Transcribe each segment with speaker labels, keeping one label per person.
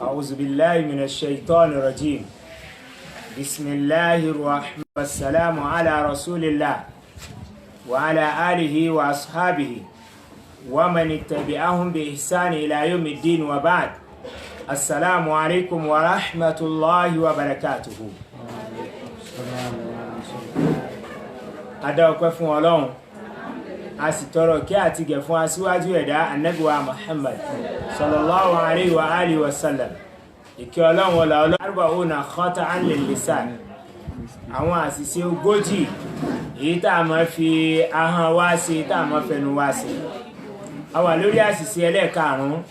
Speaker 1: أعوذ بالله من الشيطان الرجيم. بسم الله الرحمن والسلام على رسول الله وعلى آله وأصحابه ومن اتبعهم بإحسان إلى يوم الدين وبعد. السلام عليكم ورحمة الله وبركاته. Adáwọ̀pẹ́ fún Ọlọ́run, a sì tọrọ kí àti gẹ̀ fún aṣíwájú ẹ̀dá Ànábì wa Muhammad sallallahu alayhi wa alihi wa sallam. Ìkẹ́ Ọlọ́run ọlá Ọlọ́run arba'una khata'an lil lisan. Àwọn àṣìṣe ogójì èyí tá a máa fi ahọ́n wá sí, tá a máa fẹnu wá sí. A wà lórí àṣìṣe ẹlẹ́ẹ̀karùn-ún.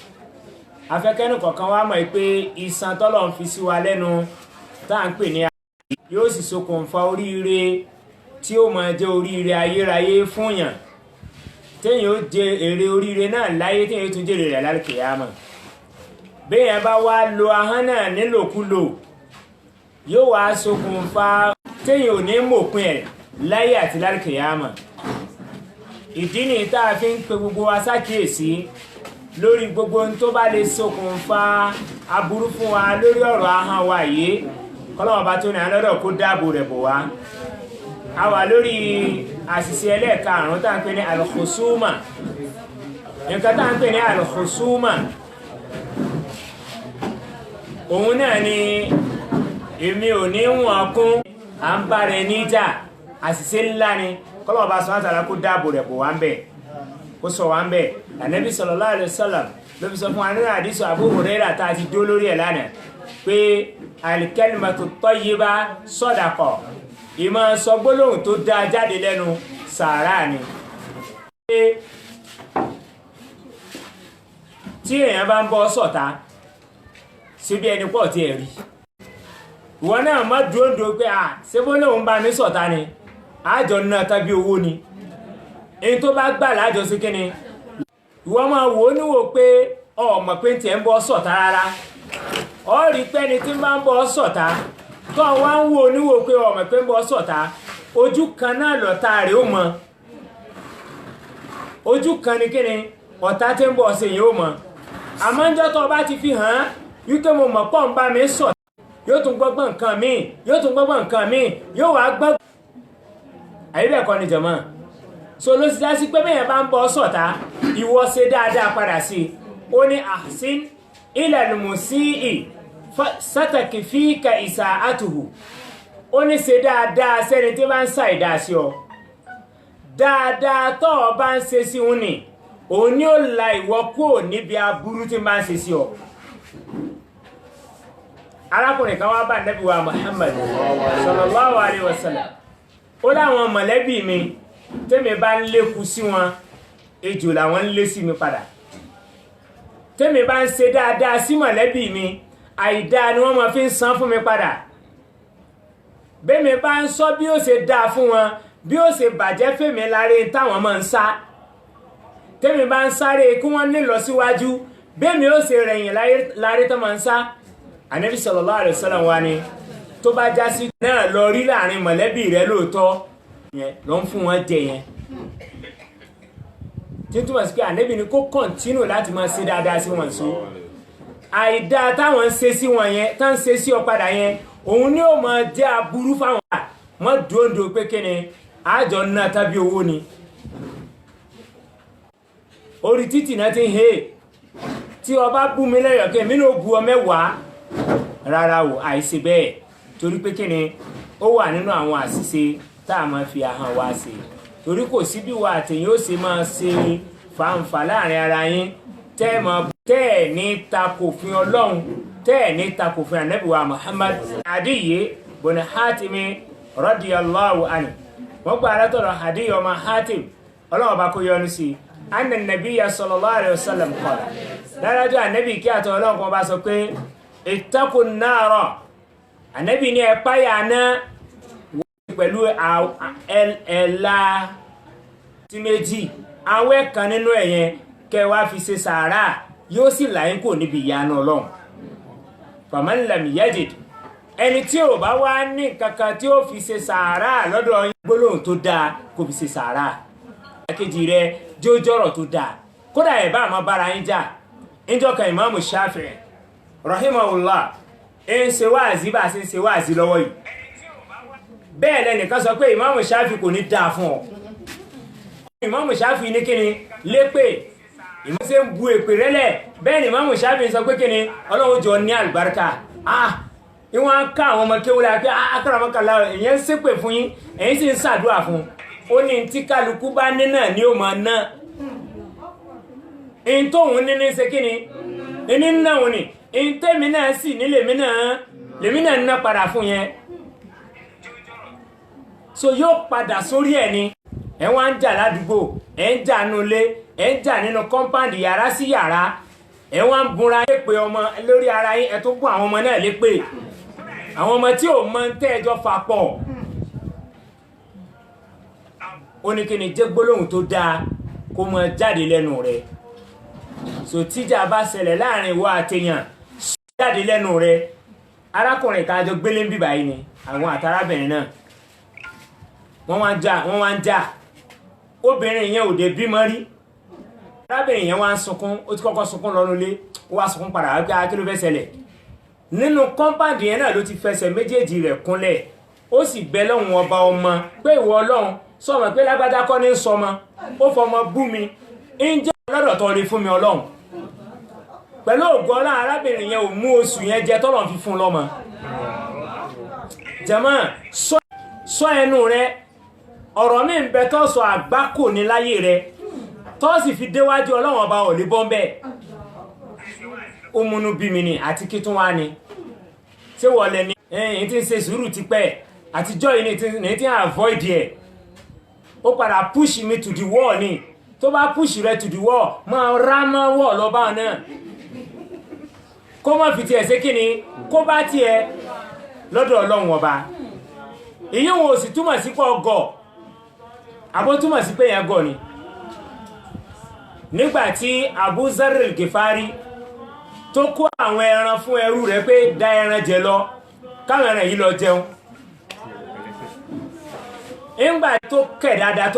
Speaker 1: Afẹ́kẹ́nu kọ̀ọ̀kan wá mọ̀ pé iṣan tọ́lọ́run fi sí wa lẹ́nu tá à ń pè ní yóò sì ṣokùnfà oríire tí ó máa jẹ́ oríire ayérayé fún yàn, téèyàn ó jẹ èrè oríire náà láyé, téèyàn ó tún jèrè rẹ̀ lálùkìyámà. Béèyàn bá wá lo ahọ́n náà nílòkulò, yóò wá ṣokùnfà téèyàn ò ní mòpin ẹ̀ láyé àti lálùkìyámà. Ìdí nìyí tá a fi ń pe gbogbo wa sákìyèsí lórí gbogbo ohun tó bá lè ṣokùnfà aburú fún wa lórí ọ̀rọ̀ ahọ́n wa yìí. Kọ́lọ́wọ́n bá tó ní alọ́dọ̀ kó dáàbò rẹ̀ bò wá. A wà lórí àṣìṣe ẹlẹ́ẹ̀karùn-ún tá à ń pè ní al-khusuma. Nǹkan tá à ń pè ní al-khusuma, òun náà ni èmi ò ní wọ̀n kún, à ń bá rẹ̀ níjà. Àṣìṣe ńlá ni. Kọ́lọ́wọ́n bá subhanahu wa ta'ala kó dáàbò rẹ̀ bò wá ń bẹ̀, kó sọ wá ń bẹ̀. Ànábì sallallahu alaihi wasallam ló fi sọ fún wa nínú àdísù Abu Hurairah tá a ti dó lórí ẹ̀ lánàá pé al-kalimatu tayyiba sadaqa. Ìmọ̀ sọ gbólóhùn tó dáa jáde lẹ́nu sàárà ni. Tí èèyàn bá ń bọ́ sọ̀tá síbi ẹni pọ̀ tí ẹ̀ rí, ìwọ náà má dúró pé ṣé gbólóhùn bá mi sọ̀tá ni, àjọ náà tàbí owó ni, èyí tó bá gbà lájọ sí kíni. Ìwọ máa wò ó níwò pé ọmọ pé tí ẹ ń bọ́ sọ̀tá rárá. Ó rí pé ẹni tí bá ń bọ́ sọ̀tá tó wá ń wo níwò pé ọmọ pé ń bọ́ sọ̀tá, ojú kan náà lọ̀tá rẹ̀ ó mọ. Ojú kan ní kíni ọ̀tá tí ń bọ̀ sí yìí ó mọ. Àmọ́ ń jọ́ tó bá ti fi hàn án wípé mo mọ̀ pọ̀ ń bá mi sọ̀tá, yóò tún gbọ́gbọ́n nǹkan míì, yóò tún gbọ́gbọ́n nǹkan míì, yóò wá gbọ́gbọ́n. Àyíbẹ̀ kọ́ ni jọ̀mọ́. So ló ti dá sí pé bẹ́ẹ̀ bá ń bọ́ sọ̀tá, ìwọ ṣe dáadáa padà sí i. Ó ní ahsin ila al-musii satakfika isaa'atuhu. Ó ní ṣe dáadáa sẹ́ni tí bá ń ṣàìdá sí ọ. Dáadáa tó o bá ń ṣe sí òun ni, òun ni ó la ìwọ kúrò níbi aburú tí bá ń ṣe sí ọ. Arákùnrin kan wá bá Ànábì wa Muhammad sallallahu alaihi wasallam. Ó láwọn mọ̀lẹ́bí mi tẹ́mi bá ń lékú sí wọn, ejò làwọn ń lé sí mi padà. Tẹ́mi bá ń ṣe dáadáa sí mọ̀lẹ́bí mi, àìdáa ni wọ́n máa fi ń san fún mi padà. Bẹ́mi bá ń sọ bí ó ṣe dáa fún wọn, bí ó ṣe bàjẹ́ fèmí láre táwọn máa ń sá. Tẹ́mi bá ń sáré kí wọ́n ní lọ síwájú, bẹ́mi ó ṣe rẹ̀yìn láre tó máa ń sá. Ànábì sallallahu alaihi wasallam wa ni tó bá já sí náà lọ rí láàrin mọ̀lẹ́bí rẹ lóòótọ́ yẹn lọ ń fún wọn jẹ yẹn. Tí túmọ̀ sí pé Ànábì ni kó kọ̀ntínù láti máa ṣe dáadáa sí wọn sí. Àìdá táwọn ń ṣe sí wọn yẹn, tá ń ṣe sí ọ padà yẹn, òun ni ó máa jẹ́ aburú fáwọn à. Mọ́ dòńdò pé kíni àjọ náà tàbí owó ni. Orí títì náà ti ń he. Tí ọba bú mi lẹ́yọ̀ kí èmi náà bu ọ mẹ́wàá. Rárá o, àìṣe bẹ́ẹ̀. Torí pé kíni ó wà nínú àwọn àṣìṣe tá a máa fi ahọ́n wa ṣe. Torí kò sí bí wa àtẹ̀yìn ó ṣe máa ṣe fàǹfà láàrin ara yín tẹ́ ẹ̀ ní takòfin Ọlọ́run, tẹ́ ẹ̀ ní takòfin Ànábì wa Muhammad. Adiyye bun Hatim radiyallahu anhu, wọ́n gba alátọ̀rọ̀ Adiyye ọmọ Hatim, Ọlọ́run bá kó yọ́nú sí. Anna nabiyya sallallahu alaihi wasallam qala, dárájọ́ Ànábì kí àtọ̀ Ọlọ́run kan bá sọ pé ittaqun nara. Ànábì ní ẹ páyà náà pẹ̀lú ẹ̀la tí méjì, awẹ́ kan nínú ẹ̀yẹn kẹwàá fi ṣe sàárà, yóò sì láyín kò níbi ìyanu Ọlọ́run. Faman lam yajid, ẹni tí ò bá wá ní kankan tí ó fi ṣe sàárà lọ́dọ̀ yín, gbólóhùn tó dáa kò fi ṣe sàárà. Àkejì rẹ jójọ́rọ̀ tó dáa, kódà ẹ̀ bá àmọ́ bára yín jà. Ìjọ kan Ìmáàmù Ṣáfi'í rahimahullah ń ṣe wáàzí bá ṣe ń ṣe wáàzí lọ́wọ́ yìí bẹ́ẹ̀ lẹ́nìkan sọ pé Imam Shafi kò ní dáa fún ọ Imam Shafi ní kíni lépè ìmọ̀ ṣe ń bu èpè rẹ́lẹ̀ bẹ́ẹ̀ ni Imam Shafi sọ pé kíni Ọlọ́run jọ ní àlùbáríkà ìwọ̀n ká àwọn ọmọ kéwúlẹ̀ àti akọ́rọ̀mọ́kànlá èyàn ń ṣépè fún yín èyí sì ń ṣàdúrà fún ó ní tí kálukú bá ní náà ní ó máa ná in tóhun ní ní ṣe kíni ní náà ní in tẹ́mi náà sì ní lèmi náà ná padà fún yẹn so yóò padà sórí ẹ̀ ni ẹ̀ wá ń jà ládùúgbò ẹ̀ ń jà nulẹ̀ ẹ̀ ń jà nínú kọ́ńpáàdì yàrá sí yàrá ẹ̀ wá ń bunra lépè ọmọ lórí ara yín ẹ̀ tó gún àwọn ọmọ náà lépè àwọn ọmọ tí ò mọ tẹ́ ẹjọ́ fà pọ̀ ó ní kí ni jẹ́ gbólóhùn tó dáa kó mọ jáde lẹ́nu rẹ̀ so tíjà bá ṣẹlẹ̀ láàrin ìwọ àtẹ̀yàn jáde lẹ́nu rẹ̀ arákùnrin kan àjọ gbélé ń bíbá yìí ni àwọn àtàrábìnrin náà wọ́n wá ń jà obìnrin yẹn ò dé bímọ rí arábìnrin yẹn wá ń sunkún ó ti kọ́kọ́ sunkún lọ́nu lé ó wá sunkún padà wá pé kí ló fẹ́ ṣẹlẹ̀ nínú kọ́mpáàdì yẹn náà ló ti fẹsẹ̀ méjèèjì rẹ̀ kúnlẹ̀ ó sì bẹ lọ́hùn ọba ọmọ pé ìwọ Ọlọ́run sọmọ pé lágbájá kọ́ ní sọmọ ó fọmọ bú mi ń jẹ́ ọlọ́dọ̀ tó rí fún mi Ọlọ́run pẹ̀lú ògo Ọlọ́run arábìnrin yẹn ò mú oṣù yẹn jẹ tọ́lọ̀ fi fún lọ́mọ jàmáà sọ ẹnu rẹ ọ̀rọ̀ mi ń bẹ tó sọ àgbákò ní láyé rẹ tó sì fi déwájú Ọlọ́run ọba ò lè bọ́ bẹ́ẹ̀ ó múnú bí mi ni àti kí tún wá ni ṣé wọlé ní ẹ̀yìn tí ń ṣe sùúrù ti pẹ́ àtijọ́ yìí ní tí ń avoid ẹ̀ ó padà push me to the wall ni tó bá push rẹ to the wall máa rá mọ́ wọ̀ lọ́ba náà kó má fi tiẹ̀ ṣe kí ni kó bá tiẹ̀ lọ́dọ̀ Ọlọ́run ọba èyí wọn ò sì túmọ̀ sí pọ̀ gọ̀ àbó túmọ̀ sí pé yẹn gọ̀ ni nígbàtí Abu Zarr al-Ghifari tó kó àwọn ẹran fún ẹrú rẹ̀ pé dá ẹran jẹ lọ káwọn ẹran yìí lọ jẹun nígbà tó kẹ̀ dáadáa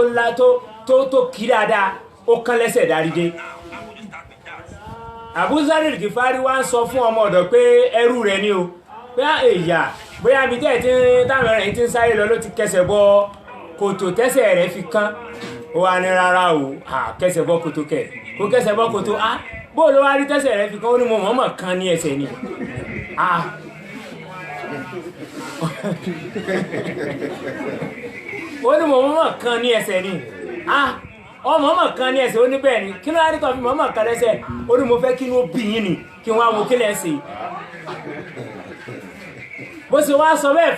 Speaker 1: tó kí dáadáa ó kán lẹ́sẹ̀ dárídé Abu Zarr al-Ghifari wá ń sọ fún ọmọ ọ̀dọ̀ pé ẹrú rẹ̀ ni o pé èyà bóyá bí tẹ́ tí táwọn ẹran yìí ti ń sáré lọ ló ti kẹsẹ̀ bọ kòtò tẹ́sẹ̀ rẹ̀ fi kán ó wá ní rárá o kẹsẹ̀ bọ kòtò kẹ̀ kó kẹsẹ̀ bọ kòtò bó ló wá rí tẹ́sẹ̀ rẹ̀ fi kán ó ní mo mọ̀ọ́mọ̀ kan ní ẹsẹ̀ ni ó ní mo mọ̀ọ́mọ̀ kan ní ẹsẹ̀ ni mọ̀ọ́mọ̀ kan ní ẹsẹ̀ ó ní bẹ́ẹ̀ ni kí ló wá rí tọ́ fi mọ̀ọ́mọ̀ kan lẹ́sẹ̀ ó ní mo fẹ́ kí ló bí yín ni kí wọ́n á wo kí lẹ́sẹ̀ bó ṣe wá sọ bẹ́ẹ̀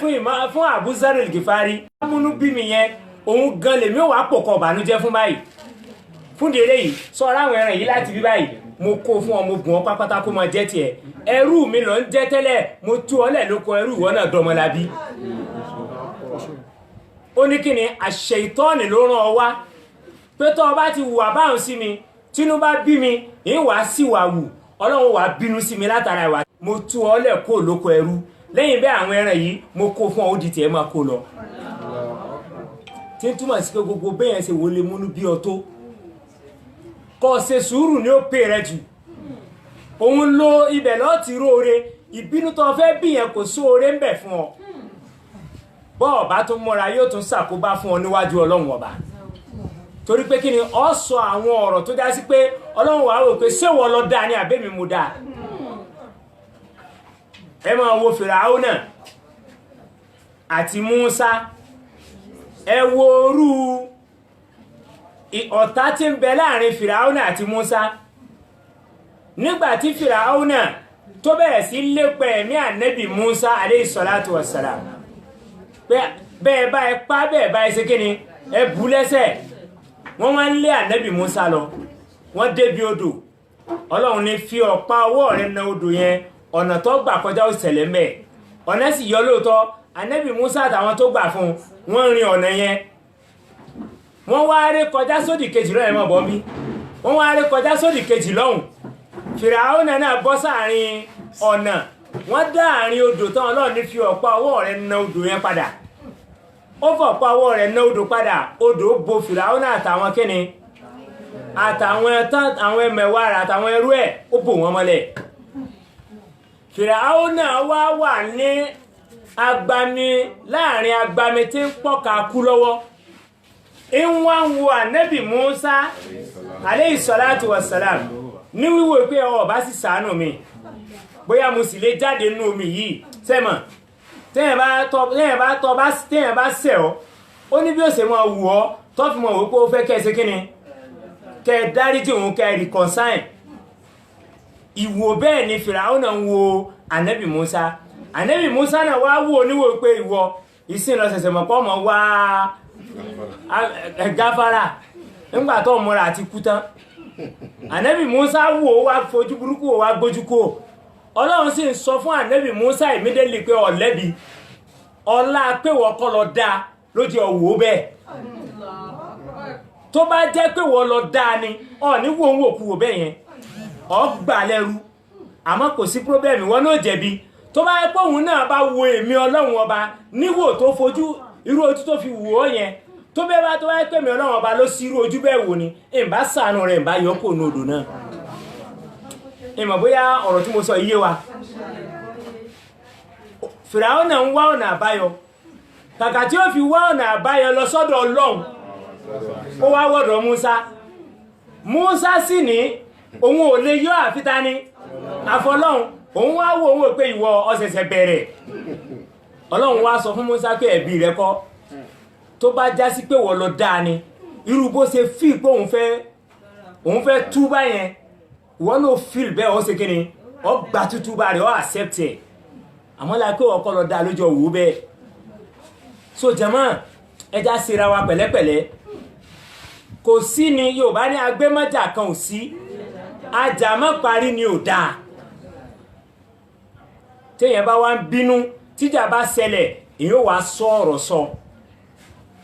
Speaker 1: fún Abu Zarr al-Ghifari múnú bí mi yẹn òun gan lèmi ò wá pòkọ̀ ìbànújẹ́ fún báyìí fún délé yìí sọ ráwọn ẹran yìí láti bí báyìí mo kó fún ọ mo gùn ọ pápátá kó máa jẹ́ tiẹ̀ ẹrú mi lọ ń jẹ́ tẹ́lẹ̀ mo tú ọ lẹ̀ lóko ẹrú ìwọ náà dọmọlábí ó ní kí ni àṣẹ ìtọ́ni ló rán ọ wá pé tó o bá ti hùwà báhùn sí mi tínú bá bí mi ìwà sí wà wù Ọlọ́run wà bínú sí mi látara ìwà mo tú ọ lẹ̀ kó lóko ẹrú lẹ́yìn bẹ́ẹ̀ àwọn ẹran yìí mo kó fún ọ ó di tiẹ̀ máa kó lọ tí ń túmọ̀ sí pé gbogbo bẹ́yẹn ṣe wọlé múnú bí ọ tó kọ́ ṣe sùúrù ní ó pè rẹ jù òun lo ibẹ̀ lọ́ọ́ ti róore ìbínú tó fẹ́ bí yẹn kò sóore ń bẹ̀ fún ọ bọ́ọ̀ bá tún mọ́ra yóò tún ṣàkóbá fún ọ níwájú Ọlọ́run ọba torí pé kí ni ọ sọ àwọn ọ̀rọ̀ tó dá sí pé Ọlọ́run wà wò pé ṣé wọ́n lọ dáa ní àbẹ́mi mo dáa ẹ máa wo Fìràáúnà àti Músá ẹ wo orú ọ̀tá tí ń bẹ láàrin Fìràáúnà àti Músá nígbàtí Fìràáúnà tó bẹ̀rẹ̀ sí lépa ẹ̀mí ànábì Músá alayhi salatu wassalam bẹ́ẹ̀ bá ẹ pa bẹ́ẹ̀ bá ẹ ṣe kíni ẹ bú lẹ́sẹ̀ wọ́n wá ń lé ànábì Músá lọ wọ́n débi odò Ọlọ́run ní fi ọ̀pá ọwọ́ rẹ̀ na odò yẹn ọ̀nà tó gbà kọjá ó ṣẹlẹ̀ mẹ́ ọ̀nà sì yọ lóòótọ́ ànábì Músá àtàwọn tó gbà fún wọ́n rin ọ̀nà yẹn wọ́n wá rí kọjá sódì kejì lọ́yẹ̀ mọ́ bọ́mí wọ́n wá rí kọjá sódì kejì lọ́hùn Fìràáúnà náà bọ́ sáàrin ọ̀nà wọ́n dá àárín odò tán Ọlọ́run ní fi ọ̀pá ọwọ́ rẹ̀ na odò yẹn padà ó fọ̀pá ọwọ́ rẹ̀ na odò padà odò bo Fìràáúnà àtàwọn kíni àtàwọn ẹmẹ̀wà rẹ̀ àtàwọn ẹrú ẹ̀ ó bò wọ́n mọ́lẹ̀ Fìràáúnà wá wà ní agbami láàrin agbami tí ń pọ̀ka kú lọ́wọ́ ń wá ń wo ànábì Mùsá alayhi salatu wassalam ní wíwò pé ọ bá sì ṣàánú mi bóyá mo sì lè jáde nínú omi yìí sẹ́mọ̀ téèyàn bá ṣẹ̀ ọ́ ó ní bí ó ṣe máa wù ọ́ tó fi mọ̀ wípé ó fẹ́ kẹ́ ẹ ṣe kíni kẹ́ ẹ dáríjì òun kẹ́ ẹ reconcile ìwò bẹ́ẹ̀ ni Fìràáúnà ń wo ànábì Mùsá náà wá wò níwò pé ìwọ ìsìn lọ ṣẹ̀ṣẹ̀ mọ̀ pọ́ mọ̀ wá gáfárà nígbà tó mọ́ra àti kú tán ànábì Mùsá wò wá fojú burúkú wá gbójú kó Ọlọ́run sì ń sọ fún ànábì Mùsá immediately pé ọ̀lẹ́bi ọlá pé wọ́n kọ́ lọ dáa ló jẹ́ ọ̀wọ́ bẹ́ẹ̀ tó bá jẹ́ pé wọ́n lọ dáa ni ọ̀ ní wò ń wò kú wò bẹ́ẹ̀ yẹn ọ̀ gbà lẹ́rú àmọ́ kò sí problem wọn náà jẹ̀bi tó bá yẹ pé òun náà bá wo èmi Ọlọ́run ọba níwò tó fojú irú ojú tó fi wò ó yẹn tó bẹ́ẹ̀ bá tó bá yẹ pé mi Ọlọ́run ọba ló sí irú ojú bẹ́ẹ̀ wò ni ìbá ṣàánú rẹ̀ ìbá yọ kó ní odò náà ìmọ̀ bóyá ọ̀rọ̀ tí mo sọ iye wa Fìràáúnà ń wá ọ̀nà àbáyọ kàkà tí ó fi wá ọ̀nà àbáyọ lọ sọ́dọ̀ Ọlọ́run ó wá wọ́dọ̀ Mùsá sì ní òun ò lè yọ àfitá ní àfọlọ́run òun wá wò òun pé ìwọ ọ̀sẹ̀sẹ̀ bẹ̀rẹ̀ Ọlọ́run wá sọ fún Mùsá pé ẹ̀bi rẹ̀ kọ́ tó bá já sí pé wọ́n lọ dáa ni irú bó ṣe fíì pé òun fẹ́ túbá yẹn wọ́n ló fíìl bẹ́ẹ̀ ó ṣe kí ni ọ gbà tútúbá rẹ̀ ọ accept ẹ̀ àmọ́ la pé ọkọ̀ lọ dáa lójọ wò bẹ́ẹ̀ so jẹ́mọ́ ẹja síra wa pẹ̀lẹ́pẹ̀lẹ́ kò sí ni Yorùbá ní agbémọ́jà kan ò sí ajàmọ́ parí ni ò dáa téèyàn bá wá ń bínú tíjà bá ṣẹlẹ̀ èyí ó wá sọ ọ̀rọ̀ sọ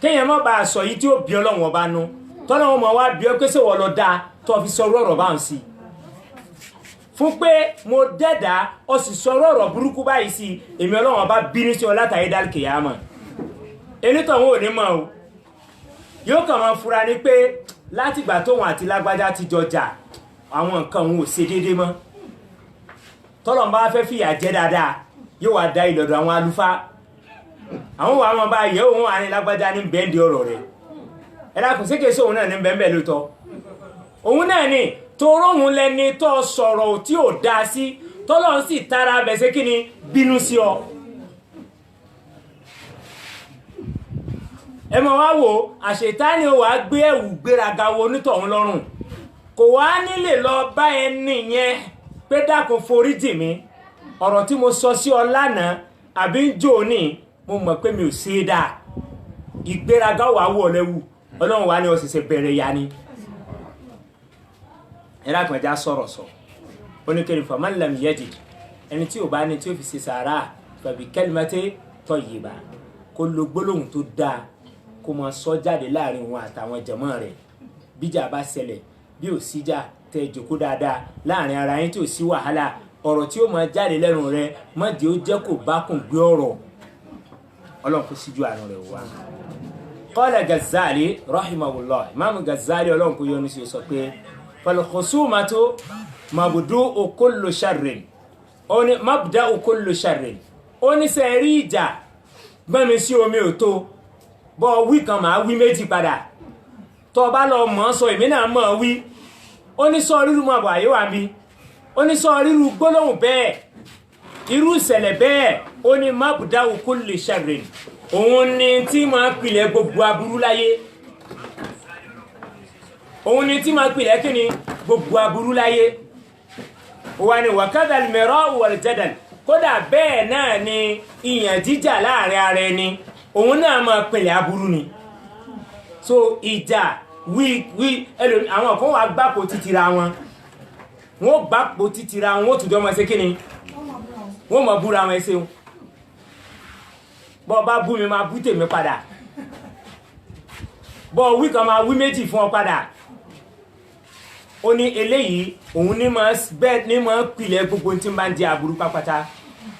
Speaker 1: kéèyàn má bàa sọ yìí tí ó bí Ọlọ́run ọba nu tọ́lọ́run mọ̀ wá bí ọ pé ṣé wọ́n lọ dáa tó fi sọ ọ̀rọ̀ bá ń sí fún pé mo dẹ́dà ọ sì sọ ọ̀rọ̀ burúkú báyìí sí èmi Ọlọ́run ọba bínú sí ọ látàrí dálkìyámà enítọ̀ wọn ò ní mọ̀ o yóò kàn máa fura ní pé látìgbà tóun àti lágbájá ti jọjà àwọn nǹkan òun ò ṣe déédé mọ́ tọ́lọ́run bá fẹ́ fìyà jẹ dáadáa yóò wá dá ìlọ̀dọ̀ àwọn àlùfáà àwọn wà wọn bá yẹ òun àní lágbájá ní bẹ́ẹ̀ndì ọ̀rọ̀ rẹ̀ ẹ̀dá kò sí kéṣe òun náà ní bẹ́ẹ̀ lóòótọ́ òun náà ni toró òun lẹni tó sọ̀rọ̀ tí ò dáa sí tọ́lọ́run sì tara bẹ̀sẹ̀ kí ni bínú sí ọ ẹ mọ̀ wá wò àṣetáni ó wá gbé ẹ̀wù gbéraga wo onítọ̀hún lọ́rùn kò wá nílè lọ bá ẹni yẹn pé dákun foríjì mi ọ̀rọ̀ tí mo sọ sí ọ lánàá àbí ń jò ní mo mọ̀ pé mi ò sí dáa ìgbéraga wà wọ̀ lẹ́wù Ọlọ́run wá ní ó ṣẹ̀ṣẹ̀ bẹ̀rẹ̀ ya ni ẹ̀rọ àpẹja sọ̀rọ̀ sọ oníkèrè faman lam yajid ẹni tí ò bá ní tí ó fi ṣe sàárà fabi kalimati tayyiba kó lo gbólóhùn tó dáa kó máa sọ jáde láàrin wọn àtàwọn jàmá rẹ̀ bíjà bá ṣẹlẹ̀ bí ò síjà tẹ jókòó dáadáa láàrin ara yín tí ò sí wàhálà ọ̀rọ̀ tí ó máa jáde lẹ́nu rẹ̀ má jẹ́ ó jẹ́ kó bá kùn gbé ọ̀rọ̀ Ọlọ́run kó síjú àánú rẹ̀ wá. Qala Ghazali rahimahullah Imam Ghazali Ọlọ́run kó yọ́nú sí sọ pé fal khusumatu mabdu'u kullu sharrin ó ní mabda'u kullu sharrin ó ní sẹ́ẹ̀rí ìjà gbọ́nmi sí omi ò tó bọ́ wí kan máa wí méjì padà tó bá lọ mọ̀ sọ èmi náà mọ̀ wí ó ní sọ ríru mọ̀ bọ̀ àyè wà mí ó ní sọ ríru gbólóhùn bẹ́ẹ̀ irú ìṣẹ̀lẹ̀ bẹ́ẹ̀ ó ní mabda'u kulli sharrin òun ni tí máa pilẹ̀ gbogbo aburú láyé òun ni tí máa pilẹ̀ kí ni gbogbo aburú láyé wà ní wakadha al-mira'u wal-jadal kódà bẹ́ẹ̀ náà ni ìyàn jíjà láàrin ara ẹni òun náà máa pilẹ̀ aburú ni so ìjà wí ẹlòmí àwọn kan wà gbápò títira wọn wọ́n gbápò títira wọn ó tùjọ́ mọ́ sí kí ni wọ́n mọ̀ búra wọn ẹsẹ̀ wọn bọ́ bá bú mi máa bú tèmi padà bọ́ wí kan máa wí méjì fún ọ padà ó ní eléyìí òun ní máa pìlẹ̀ gbogbo tí ń bá ń di àbúrú pápátá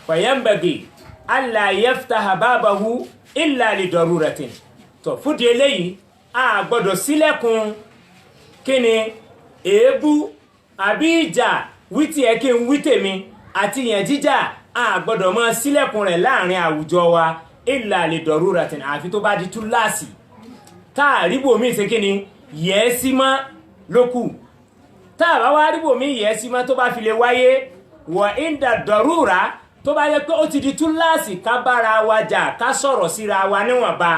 Speaker 1: fayambagi alla yaftaha babahu illa li daruratin tó fúdi eléyìí a gbọ́dọ̀ sílẹ̀kùn kí ni èébú àbí ìjà wí tí ẹ kí n wí tèmi àti ìyàn jíjà a gbọ́dọ̀ mọ́ sílẹ̀kùn rẹ̀ láàrin àwùjọ wa illa li daruratin àfi tó bá di túláàsì táà ríbò mí ṣe kí ni yẹ́ sí mọ́ lókù táà bá wá ríbò mí yẹ́ sí mọ́ tó bá fi lè wáyé wọ inda darura tó bá yẹ pé ó ti di túláàsì ká bára wa jà ká sọ̀rọ̀ síra wa níwọ̀nba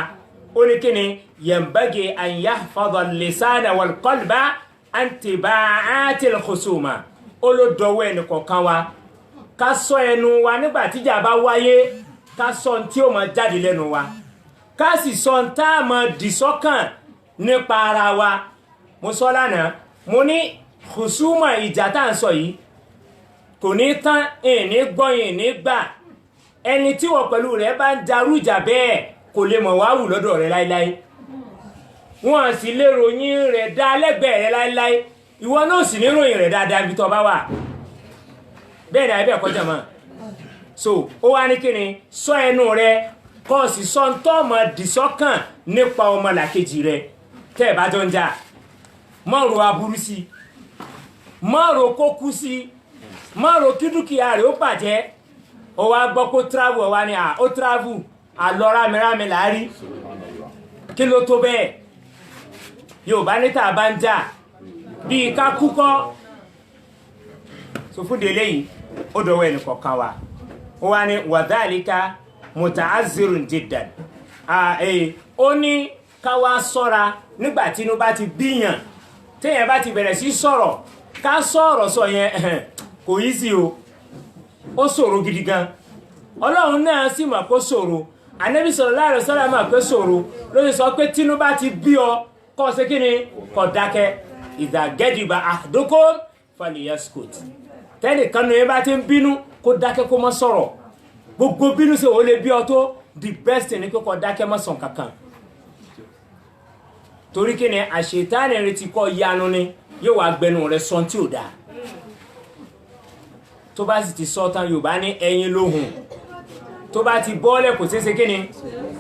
Speaker 1: ó ní kí ni yanbaghi an yahfadha al-lisana wal-qalba an tiba'ati al-khusuma ó ló dọwọ́ ẹnì kọ̀ọ̀kan wa ká sọ ẹnu wa nígbà tíjà bá wáyé ká sọ tí ó máa jáde lẹ́nu wa ká sì sọ tá a máa dì sọ́kàn nípa ara wa mo sọ lánàá mo ní khusuma ìjà tá à ń sọ yìí kò ní tán ìní gbọ́yìn ní gbà ẹni tí wọ́n pẹ̀lú rẹ̀ bá ń darú ìjà bẹ́ẹ̀ kò lè mọ̀ wá wù lọ́dọ̀ rẹ̀ láíláí wọ́n sì lè ròyìn rẹ̀ dá lẹ́gbẹ̀ẹ́ rẹ̀ láíláí ìwọ náà sì ní ròyìn rẹ̀ dáadáa bí tó bá wà bẹ́ẹ̀ ni àìbẹ̀ kọjá mọ́ so ó wá ní kíni sọ ẹnu rẹ̀ kọ́ sì sọ ń tọ́ mọ̀ dìsọ́kàn nípa ọmọ làkejì rẹ̀ tẹ́ ẹ̀ bá jọ ń jà mọ́rò aburú sí mọ́rò kó kú sí mọ́rò kí dúkìá rẹ̀ ó bàjẹ́ ó wá gbọ́ kó travel ó wá ní ó travel àlọ́ rámirámi láàrí kí ló tó bẹ́ẹ̀ Yorùbá níta bá ń jà bíi ká kúkọ́ so fún délé yìí ó dọ̀wọ́ ẹnì kọ̀ọ̀kan wa ó wá ní wàdálíkà muta'azzirun jiddan ó ní ká wá sọ́ra nígbà tí inú bá ti bíyàn téèyàn bá ti bẹ̀rẹ̀ sí sọ̀rọ̀ ká sọ̀rọ̀ sọ yẹn kò yí sí o ó ṣòro gidi gan Ọlọ́run náà sì mọ̀ kó ṣòro Ànábì sallallahu alaihi wasallam mọ̀ pé ṣòro ló ti sọ pé tínú bá ti bí ọ kọ́ ṣe kí ni kó dákẹ́ idha gadiba ahadukum falyaskut tẹ́nìkan ní bá ti ń bínú kó dákẹ́ kó má sọ̀rọ̀ gbogbo bínú ṣe ó lè bí ọ tó the best ní kó dákẹ́ má sọ kankan torí kí ni àṣetánì retí kọ́ yanu ni yóò wá gbẹnu rẹ̀ sọ tí ò dáa tó bá sì ti sọ tán Yorùbá ní ẹyin lóhùn tó bá ti bọ́ọ̀lẹ̀ kò sí ṣe kí ni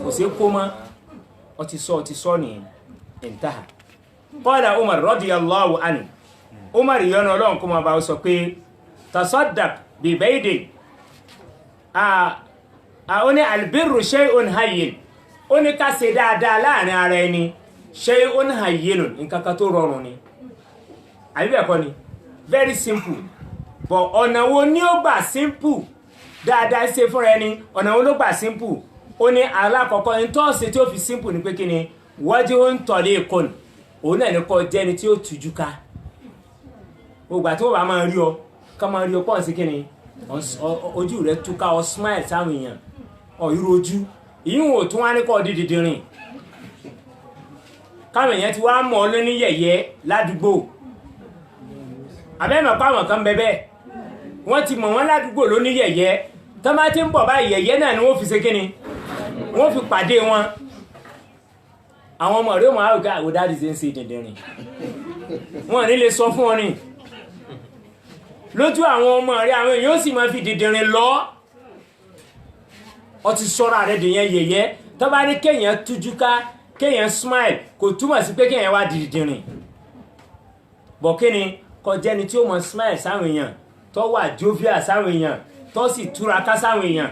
Speaker 1: kò sí kó mọ́ ọ ti sọ ní intaha qala Umar radiyallahu anhu Umar yọ́nà Ọlọ́run kó máa bá sọ pé tasaddaq bi baydin ó ní albirru shay'un hayyin ó ní ká ṣe dáadáa láàrin ara ẹni shay'un hayyinun nǹkan kan tó rọrùn ni àbí bẹ́ẹ̀ kọ́ ni very simple but ọ̀nà wo ni ó gbà simple dáadáa ṣe fúnra ẹni ọ̀nà wo ló gbà simple ó ní alákọ̀ọ́kọ́ ní tó ṣe tí ó fi simple ní pé kí ni wajhun taliqun òun náà ní kọ́ jẹ́ ni tí ó tujú ká gbogbo àti wọ́n bá máa rí ọ ká máa rí ọ pọ́n sí kí ni ojú rẹ̀ túká ọ smile sáwọn èèyàn ọ irú ojú ìyún ò tún wá ní kọ́ dídì rìn káwọn èèyàn ti wá mọ̀ ọ́ lóní yẹ̀yẹ́ ládùúgbò àbẹ́mọ̀ páwọn kan bẹ́bẹ́ wọ́n ti mọ̀ wọ́n ládùúgbò lóní yẹ̀yẹ́ tó bá ti ń bọ̀ báyìí yẹ̀yẹ́ náà ni wọ́n fi ṣe kíni wọ́n fi pàdé wọn àwọn ọmọ rẹ̀ mọ̀ àwòká àwòdáàdì ṣe ń ṣe dìndìnrìn wọ́n ní lè sọ fún ọ ní lójú àwọn ọmọ rẹ̀ àwọn èèyàn sì máa fi dìndìnrìn lọ ọ ti sọ́ra rẹ̀ dìyẹn yẹ̀yẹ́ tó bá ní kéèyàn tújú ká kéèyàn smile kò túmọ̀ sí pé kéèyàn wá dìndìnrìn bọ̀ kí ni kọjá ẹni tí ó mọ smile sáwọn èèyàn tó wà jovial sáwọn èèyàn tó sì túraká sáwọn èèyàn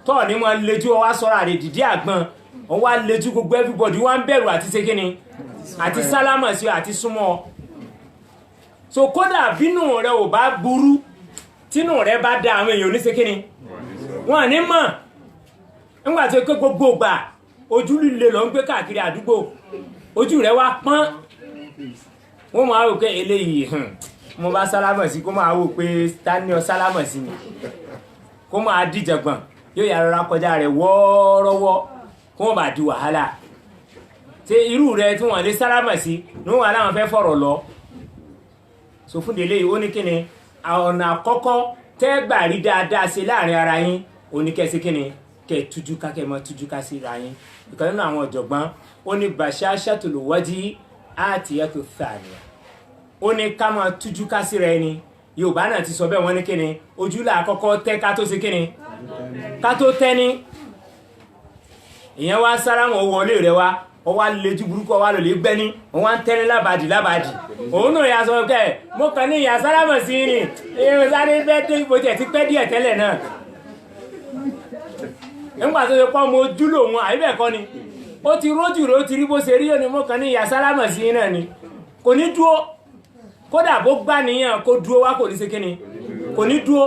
Speaker 1: tó ní mọ lejú ọwá sọ́ra rẹ̀ dìdí àgbọn wọ́n wá lejú gbogbo everybody wọ́n ń bẹ̀rù àti ṣe kíni àti sálámà sí àti súnmọ́ so kódà bínú rẹ̀ ò bá burú tínú rẹ̀ bá dá àwọn èèyàn ní ṣe kíni wọ́n ní mọ̀ nígbà tó pé gbogbo gbà ojú líle lọ ń gbé káàkiri àdúgbò ojú rẹ̀ wá pọ́n wọ́n máa wò pé eléyìí mo bá sálámà sí kó máa wò pé tánìọ́ sálámà sí mi kó máa díjàgbọ̀n yóò yà rọra kọjá rẹ̀ wọ́ọ́rọ́wọ́ kó wọ́n bá di wàhálà ṣe irú rẹ̀ tí wọ́n lè sálámà sí ní wọ́n aláwọn fẹ́ fọ̀rọ̀ lọ so fún délé ó ní kíni ọ̀nà àkọ́kọ́ tẹ́gbà rí dáadáa ṣe láàrin ara yín ó ní kẹ́sí kíni kẹ́ tújúká kẹ́ mọ́ tújúká sí ra yín ìkan nínú àwọn ọ̀jọ̀gbọ́n ó ní bashashatul wajhi atiyatu thaniya ó ní ká máa tújúká sí ra ẹni Yorùbá náà ti sọ bẹ́ẹ̀ wọ́n ní kíni ojú là àkọ́kọ́ tẹ́ ká tó ṣe kíni ká tó tẹ́ ní ìyẹn wá sálámù wọlé rẹ̀ wá ó wá lejú burúkú ó wá lọ lè gbẹ́ni ó wá ń tẹ́ni lábàdì òun náà yà sọ pé mo kàn ní ìyá sálámọ̀ sí ni èèyàn sáré fẹ́ dé ibo tẹ̀ ti pẹ́ díẹ̀ tẹ́lẹ̀ náà nígbà tó ṣe pọ́ mo ojú lòun àyíbẹ̀ kọ́ ni ó ti rójú rẹ̀ ó ti rí bó ṣe rí òní mo kàn ní ìyá sálámọ̀ sí náà ni kò ní dúó kódà bó gbá níyàn kó dúó wá kò ní ṣe kíni kò ní dúó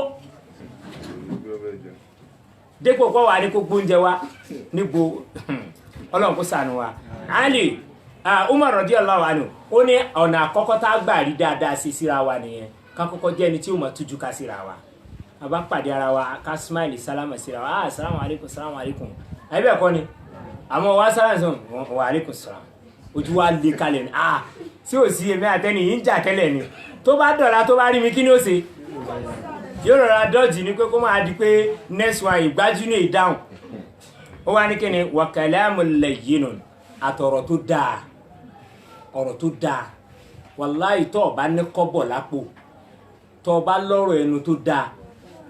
Speaker 1: dépò kọ́ wà ní kó gbóúnjẹ wá níbo ọlọ́run kó ṣàánú wa Ali Umar radiyallahu anhu ó ní ọ̀nà àkọ́kọ́ tá a gbà rí dáadáa sí síra wa nìyẹn ká kọ́kọ́ jẹ́ ẹni tí ó mọ̀ tújú ká síra wa a bá pàdé ara wa ká smile sálámà síra wa assalamu alaikum àyíbẹ̀ kọ́ ni àmọ́ wa sálámà wa alaikum salam ojú wa lè kalẹ̀ ni sí ò sí èmi àtẹ́ni yìí ń jà tẹ́lẹ̀ ni tó bá dọ̀la tó bá rí mi kí ni ó ṣe yóò rọra dọ́jì ní pé kó máa di pé next one ìgbájú ní ìdáhùn ó wá ní kí ni wa kalamul layyinun àtọ̀rọ̀ tó dáa ọ̀rọ̀ tó dáa wàláhì tó bá ní kọ́bọ̀ lápò tó bá lọ́rọ̀ ẹnu tó dáa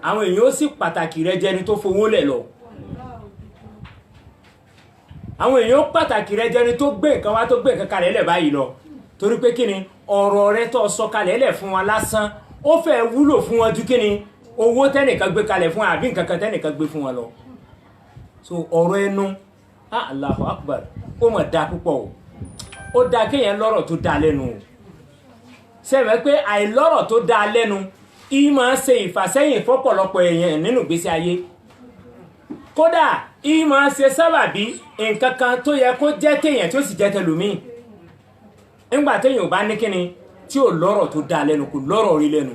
Speaker 1: àwọn èèyàn ó sì pàtàkì rẹ jẹni tó fowó lẹ̀ lọ àwọn èèyàn pàtàkì rẹ jẹni tó gbé nǹkan wá tó gbé nǹkan kalẹ̀ lẹ̀ báyìí lọ torí pé kí ni ọ̀rọ̀ rẹ tó sọ kalẹ̀ lẹ̀ fún wa lásán ó fẹ́ wúlò fún wọn ju kí ni owó tẹ́nìkan gbé kalẹ̀ fún àbí nǹkan kan tẹ́nìkan gbé fún wọn lọ so ọ̀rọ̀ ẹnu Allahu Akbar ó mọ̀ dá púpọ̀ ó dá kéèyàn lọ́rọ̀ tó dá lẹ́nu o sẹ́wọ̀n pé àìlọ́rọ̀ tó dá lẹ́nu ìmọ̀ ṣe ìfàsẹ́yìn fọ́pọ̀lọpọ̀ èèyàn nínú ìgbésí ayé kódà ìmọ̀ ṣe sábàbí nǹkan kan tó yẹ kó jẹ́ téèyàn tí ó sì jẹ́ tẹlòmíì nígbà téèyàn ò bá ní kíni tí ò lọ́rọ̀ tó dá lẹ́nu kò lọ́rọ̀ rí lẹ́nu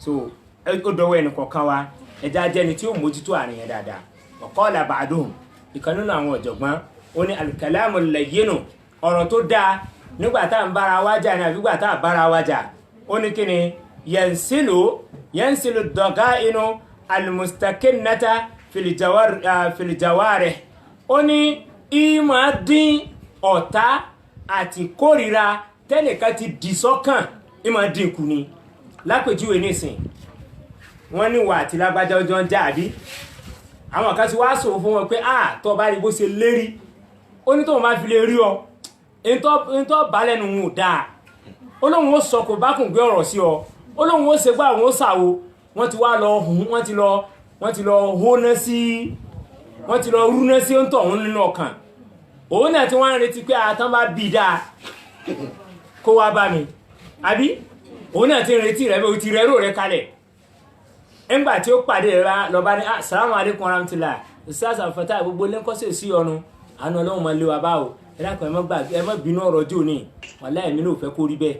Speaker 1: so ó dọwọ́ ẹnì kọ̀ọ̀kan wa ẹja jẹ́ni tí ó mójútó àárín yẹn dáadáa ọ̀kọ́ọ̀lá ba'duhum ìkan nínú àwọn ọ̀jọ̀gbọ́n ó ní al-kalamul layyinu ọ̀rọ̀ tó dáa nígbà tá à ń bára wa jà ní àbígbà tá à bára wa jà ó ní kíni yansilu daga'inu al-mustakinnata fil jawarih ó ní ìmọ̀ dín ọ̀tá àti kórìíra tẹ́nìkan ti dì sọ́kàn ìmọ̀ dín kù ni lápèjúwe nísìn wọ́n ní wà àti lágbájá ọjọ́ ń jà àbí àwọn kan ti wá sọ fún wọn pé tó bá rí bó ṣe lérí ó ní tóun bá fi lè rí ọ in tó bá lẹ́nu wọn ò dáa olóhun ó sọ kò bá kùn gbé ọ̀rọ̀ sí ọ olóhun ó ṣe gbá àwọn ó sàwo wọ́n ti wá lọ hùn wọ́n ti lọ hóná sí wọ́n ti lọ rúná sí ó ń tọ̀ òun nínú ọkàn òun náà tí wọ́n ń retí pé àtàn bá bí dáa kó wá bá mi àbí òun náà ti ń retí rẹ̀ bó ti rẹ̀ rò rẹ̀ kalẹ̀ ẹgbà tí ó pàdé rẹ̀ lọ bá ní assalamu alaikum warahmatullah Ustaz Abdulfatah gbogbo lẹ́kọ́sẹ̀ sí ọnu àánú ọlọ́run máa lé wa báwo ẹ̀dàkùn ẹ má bínú ọ̀rọ̀ jò ní wàláhì èmi náà fẹ́ kó rí bẹ́ẹ̀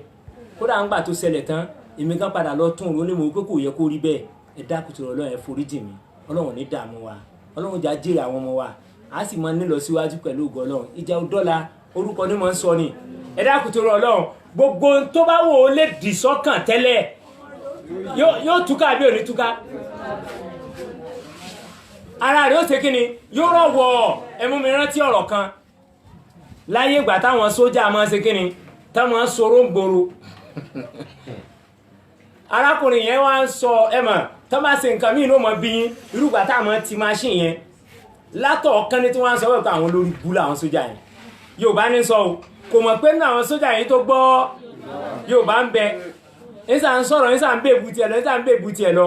Speaker 1: kódà ń gbà tó ṣẹlẹ̀ tán èmi kan padà lọ tún òun ní mo pé kò yẹ kó rí bẹ́ẹ̀ ẹ̀dàkùn tó ọlọ́run ẹ forí jì mí ọlọ́run ní dààmú wa ọlọ́run jà jèrè àwọn ọmọ wa a sì máa nílọ síwájú pẹ̀lú ògo ọlọ́run ìjà ọdọ́la orúkọ ní mọ̀ ń sọ ni ẹ̀dàkùn tó ọlọ́run gbogbo tó bá wò ó lè dì sọ́kàn tẹ́lẹ̀ yóò túká àbí ò ní túká ara rẹ̀ ó ṣe kí ni yóò rọ̀wọ̀ ẹmú mi rántí ọ̀rọ̀ kan láyé ìgbà táwọn sójà máa ṣe kí ni táwọn sọ̀rọ̀ ń gbòòrò arákùnrin yẹn wá ń sọ ẹmọ̀ tó bá ṣe nǹkan míì ló mọ bí yín irúgbà táwọn ti machine yẹn látọ̀ ọ̀kan ní tí wọ́n ń sọ wípé àwọn olórí bú làwọn sójà yẹn Yorùbá ní sọ kò mọ̀ pé nínú àwọn sójà yẹn tó gbọ́ Yorùbá ń bẹ ìsà ń sọ̀rọ̀ ìsà ń bèbú tiẹ̀ lọ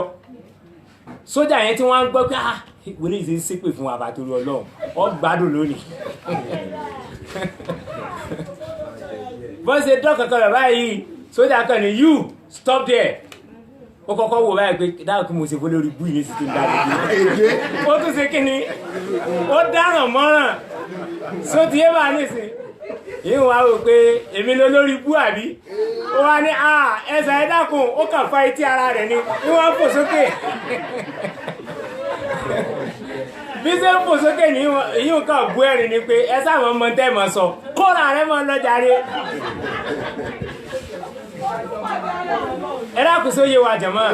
Speaker 1: sójà yẹn tí wọ́n ń gbọ́ pé wọlé ìṣe ń ṣépè fún àbàtòrí Ọlọ́run ọ gbádùn lónìí bọ́n ṣe dọ́kọ̀kọ̀ rẹ̀ báyìí sójà kan ní you stop there ó kọ́kọ́ wò báyìí pé dáhùn kí mo ṣe fún lórí bú yìí sí tó ń dáre ó tún ṣe kí ni ó dáràn mọ́ràn só ti yé bá nísìn ìhùn wa rò pé èmi ló lórí bú àbí ó wá ní ẹsẹ̀ ẹ dákun ó kàn fa etí ara rẹ̀ ni wọ́n fò sókè bí ṣe ń fò sókè ní ìhùn kan bú ẹ̀rìn ni pé ẹ sáwọn ọmọ tẹ́ mọ̀ sọ kóra rẹ̀ mọ́ lọ́jàre ẹ dákun sóye wa jàmá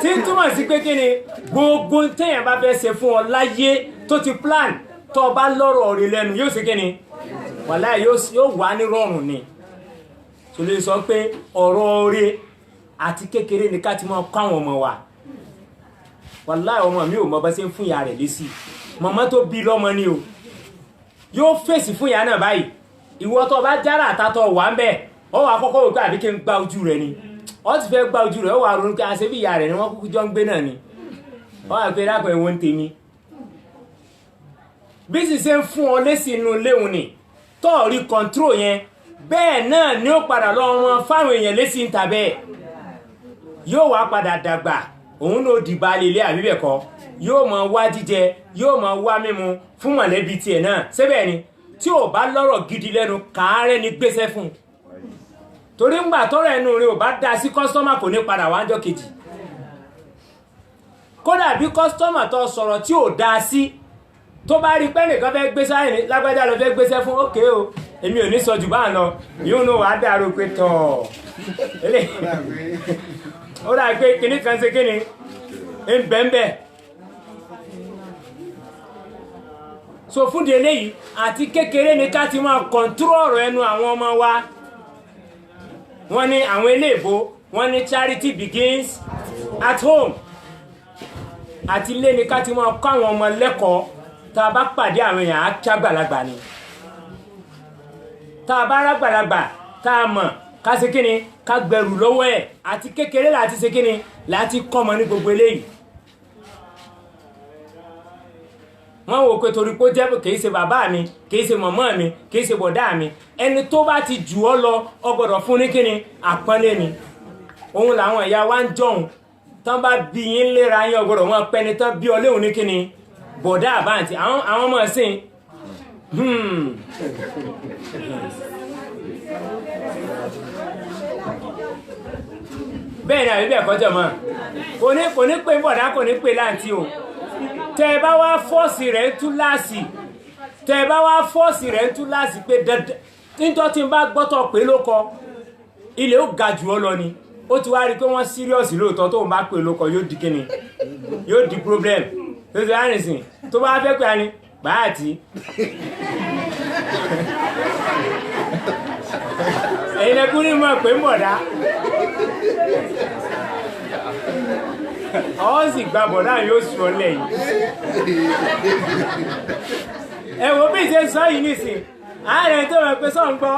Speaker 1: tí ń túmọ̀ sí pé kí ni gbogbo téèyàn bá fẹ́ ṣe fún ọ láyé tó ti plan tó bá lọ́rọ̀ rí lẹ́nu yóò ṣe kí ni wàláhì yóò wà ní rọrùn ni tó lè sọ pé ọ̀rọ̀ orí àti kékeré ní ká ti mọ́ kọ́ àwọn ọmọ wa wàláhì ọmọ mi ò mọ bá ṣe ń fún ìyá rẹ̀ lésì màmá tó bí lọ́mọ ni o yóò fèsì fún ìyá náà báyìí ìwọ tó bá jára àtàtọ̀ wà ń bẹ̀ ọ wà kọ́kọ́ wípé àbí kí n gba ojú rẹ̀ ni ọ ti fẹ́ gba ojú rẹ̀ ọ wà ronú pé àṣẹ bí ìyá rẹ̀ ni wọ́n kúkú jọ ń gbé náà ni ọ wà pé dápẹ́ ìwọ̀n tèmi bí sì ṣe ń fún ọ lésì inú léwu ni tọ́ọ̀rí kọ̀ǹtró yẹn bẹ́ẹ̀ náà ni ó padà lọ wọn fáwọn èèyàn lésì ń ta bẹ́ẹ̀ yóò wá padà dàgbà òun ló dìbà lélẹ̀ àbíbẹ̀kọ́ yóò máa wá jíjẹ yóò máa wá mímu fún mọ̀lẹ́bí tiẹ̀ náà síbẹ̀ ni tí ò bá lọ́rọ̀ gidi lẹ́nu kàárẹ̀ ní gbéṣẹ́ fún torí ńgbà tọ́rọ̀ ẹnu rẹ̀ ò bá dá sí kọ́sítọ́mà kò ní padà wájọ́ kejì kódà bí kọ́sítọ́mà tó sọ̀rọ̀ tí ò dá sí tó bá rí pé nìkan fẹ́ gbé sáyẹn ní lágbájá lọ fẹ́ gbéṣẹ́ fún ókè o èmi ò ní sọ jù bá ń lọ yóò ní wàá dàrú pé tọ̀ ó dà pé kíní kan ṣe kíni ń bẹ́ẹ̀ so fún di eléyìí àti kékeré ní ká ti máa kọ̀ntúrò ọ̀rọ̀ ẹnu àwọn ọmọ wa wọ́n ní àwọn eléèbó wọ́n ní charity begins at home àti ilé ní ká ti máa kọ́ àwọn ọmọ lẹ́kọ̀ọ́ tá a bá pàdé àwọn èèyàn á kí àgbàlagbà ni tá a bá rágbàlagbà tá a mọ̀ ká ṣe kíni ká gbẹrù lọ́wọ́ ẹ̀ àti kékeré láti ṣe kíni láti kọ́ ọmọ ní gbogbo eléyìí wọ́n wò pé torí pé ó jẹ́ kìí ṣe bàbá mi kìí ṣe mọ̀mọ́ mi kìí ṣe bọ̀dá mi ẹni tó bá ti jù ọ́ lọ ọ gbọ́dọ̀ fún ní kíni àpọ́nlé ni òun làwọn ìyá wa ń jọ̀hún tán bá bí yín léra yín ọ gbọ́dọ̀ wọn pẹ́ni tán bí ọ léhùn ní kíni bọ̀dá àbáǹtì àwọn ọmọ ẹ̀sìn bẹ́ẹ̀ ni àbí bẹ́ẹ̀ kọjọ́ mọ́ kò ní pé bọ̀dá kò ní pé láǹtí o tẹ́ bá wá fọ́ọ̀sì rẹ̀ ń tú láàsì pé dandan nítorí tí n bá gbọ́tọ̀ pé ló kọ ilé ó ga jù ọ lọ ni ó ti wá rí pé wọ́n síríọ̀sì lóòótọ́ tó ń bá pè ló kọ yóò di kíni yóò di problem tó ti rárìn sìn tó bá fẹ́ pé a ní báyàtì ẹ̀yin ẹkún ní mọ̀ pé ń bọ̀dá ọ́ sì gba bọ̀dá yóò sùn ọ́ lẹ́yìn ẹ̀wọ̀ bí ìṣe sọ yìí nìsín ààrẹ tó rẹ̀ pé sọ́n gbọ́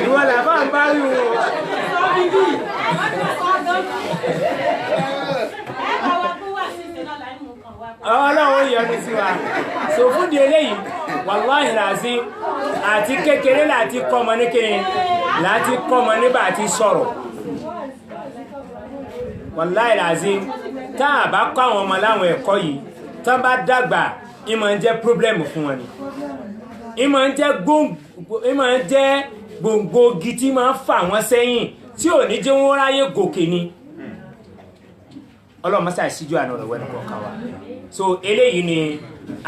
Speaker 1: ìwọ làbá ń bá rí wọn ọlọ́run yọ́nú sí wa so fún di eléyìí wàláhì làásí àti kékeré láti kọ́mọ ní kíni láti kọ́mọ nígbà àti sọ̀rọ̀ wàláhì làásí tá a bá kọ́ àwọn ọmọ láwọn ẹ̀kọ́ yìí tán bá dàgbà ìmọ̀ ń jẹ́ pírọ́blẹ́mù fún wọn ni ìmọ̀ ń jẹ́ gbòǹgbògi tí máa ń fà wọ́n sẹ́yìn tí ò ní jẹ́ wọ́n ráyè gòkè ni ọlọ́run mọ́sá ìṣíjú àná ọ̀rọ̀ wẹ́nu kọ̀ọ̀kan wa so eléyìí ni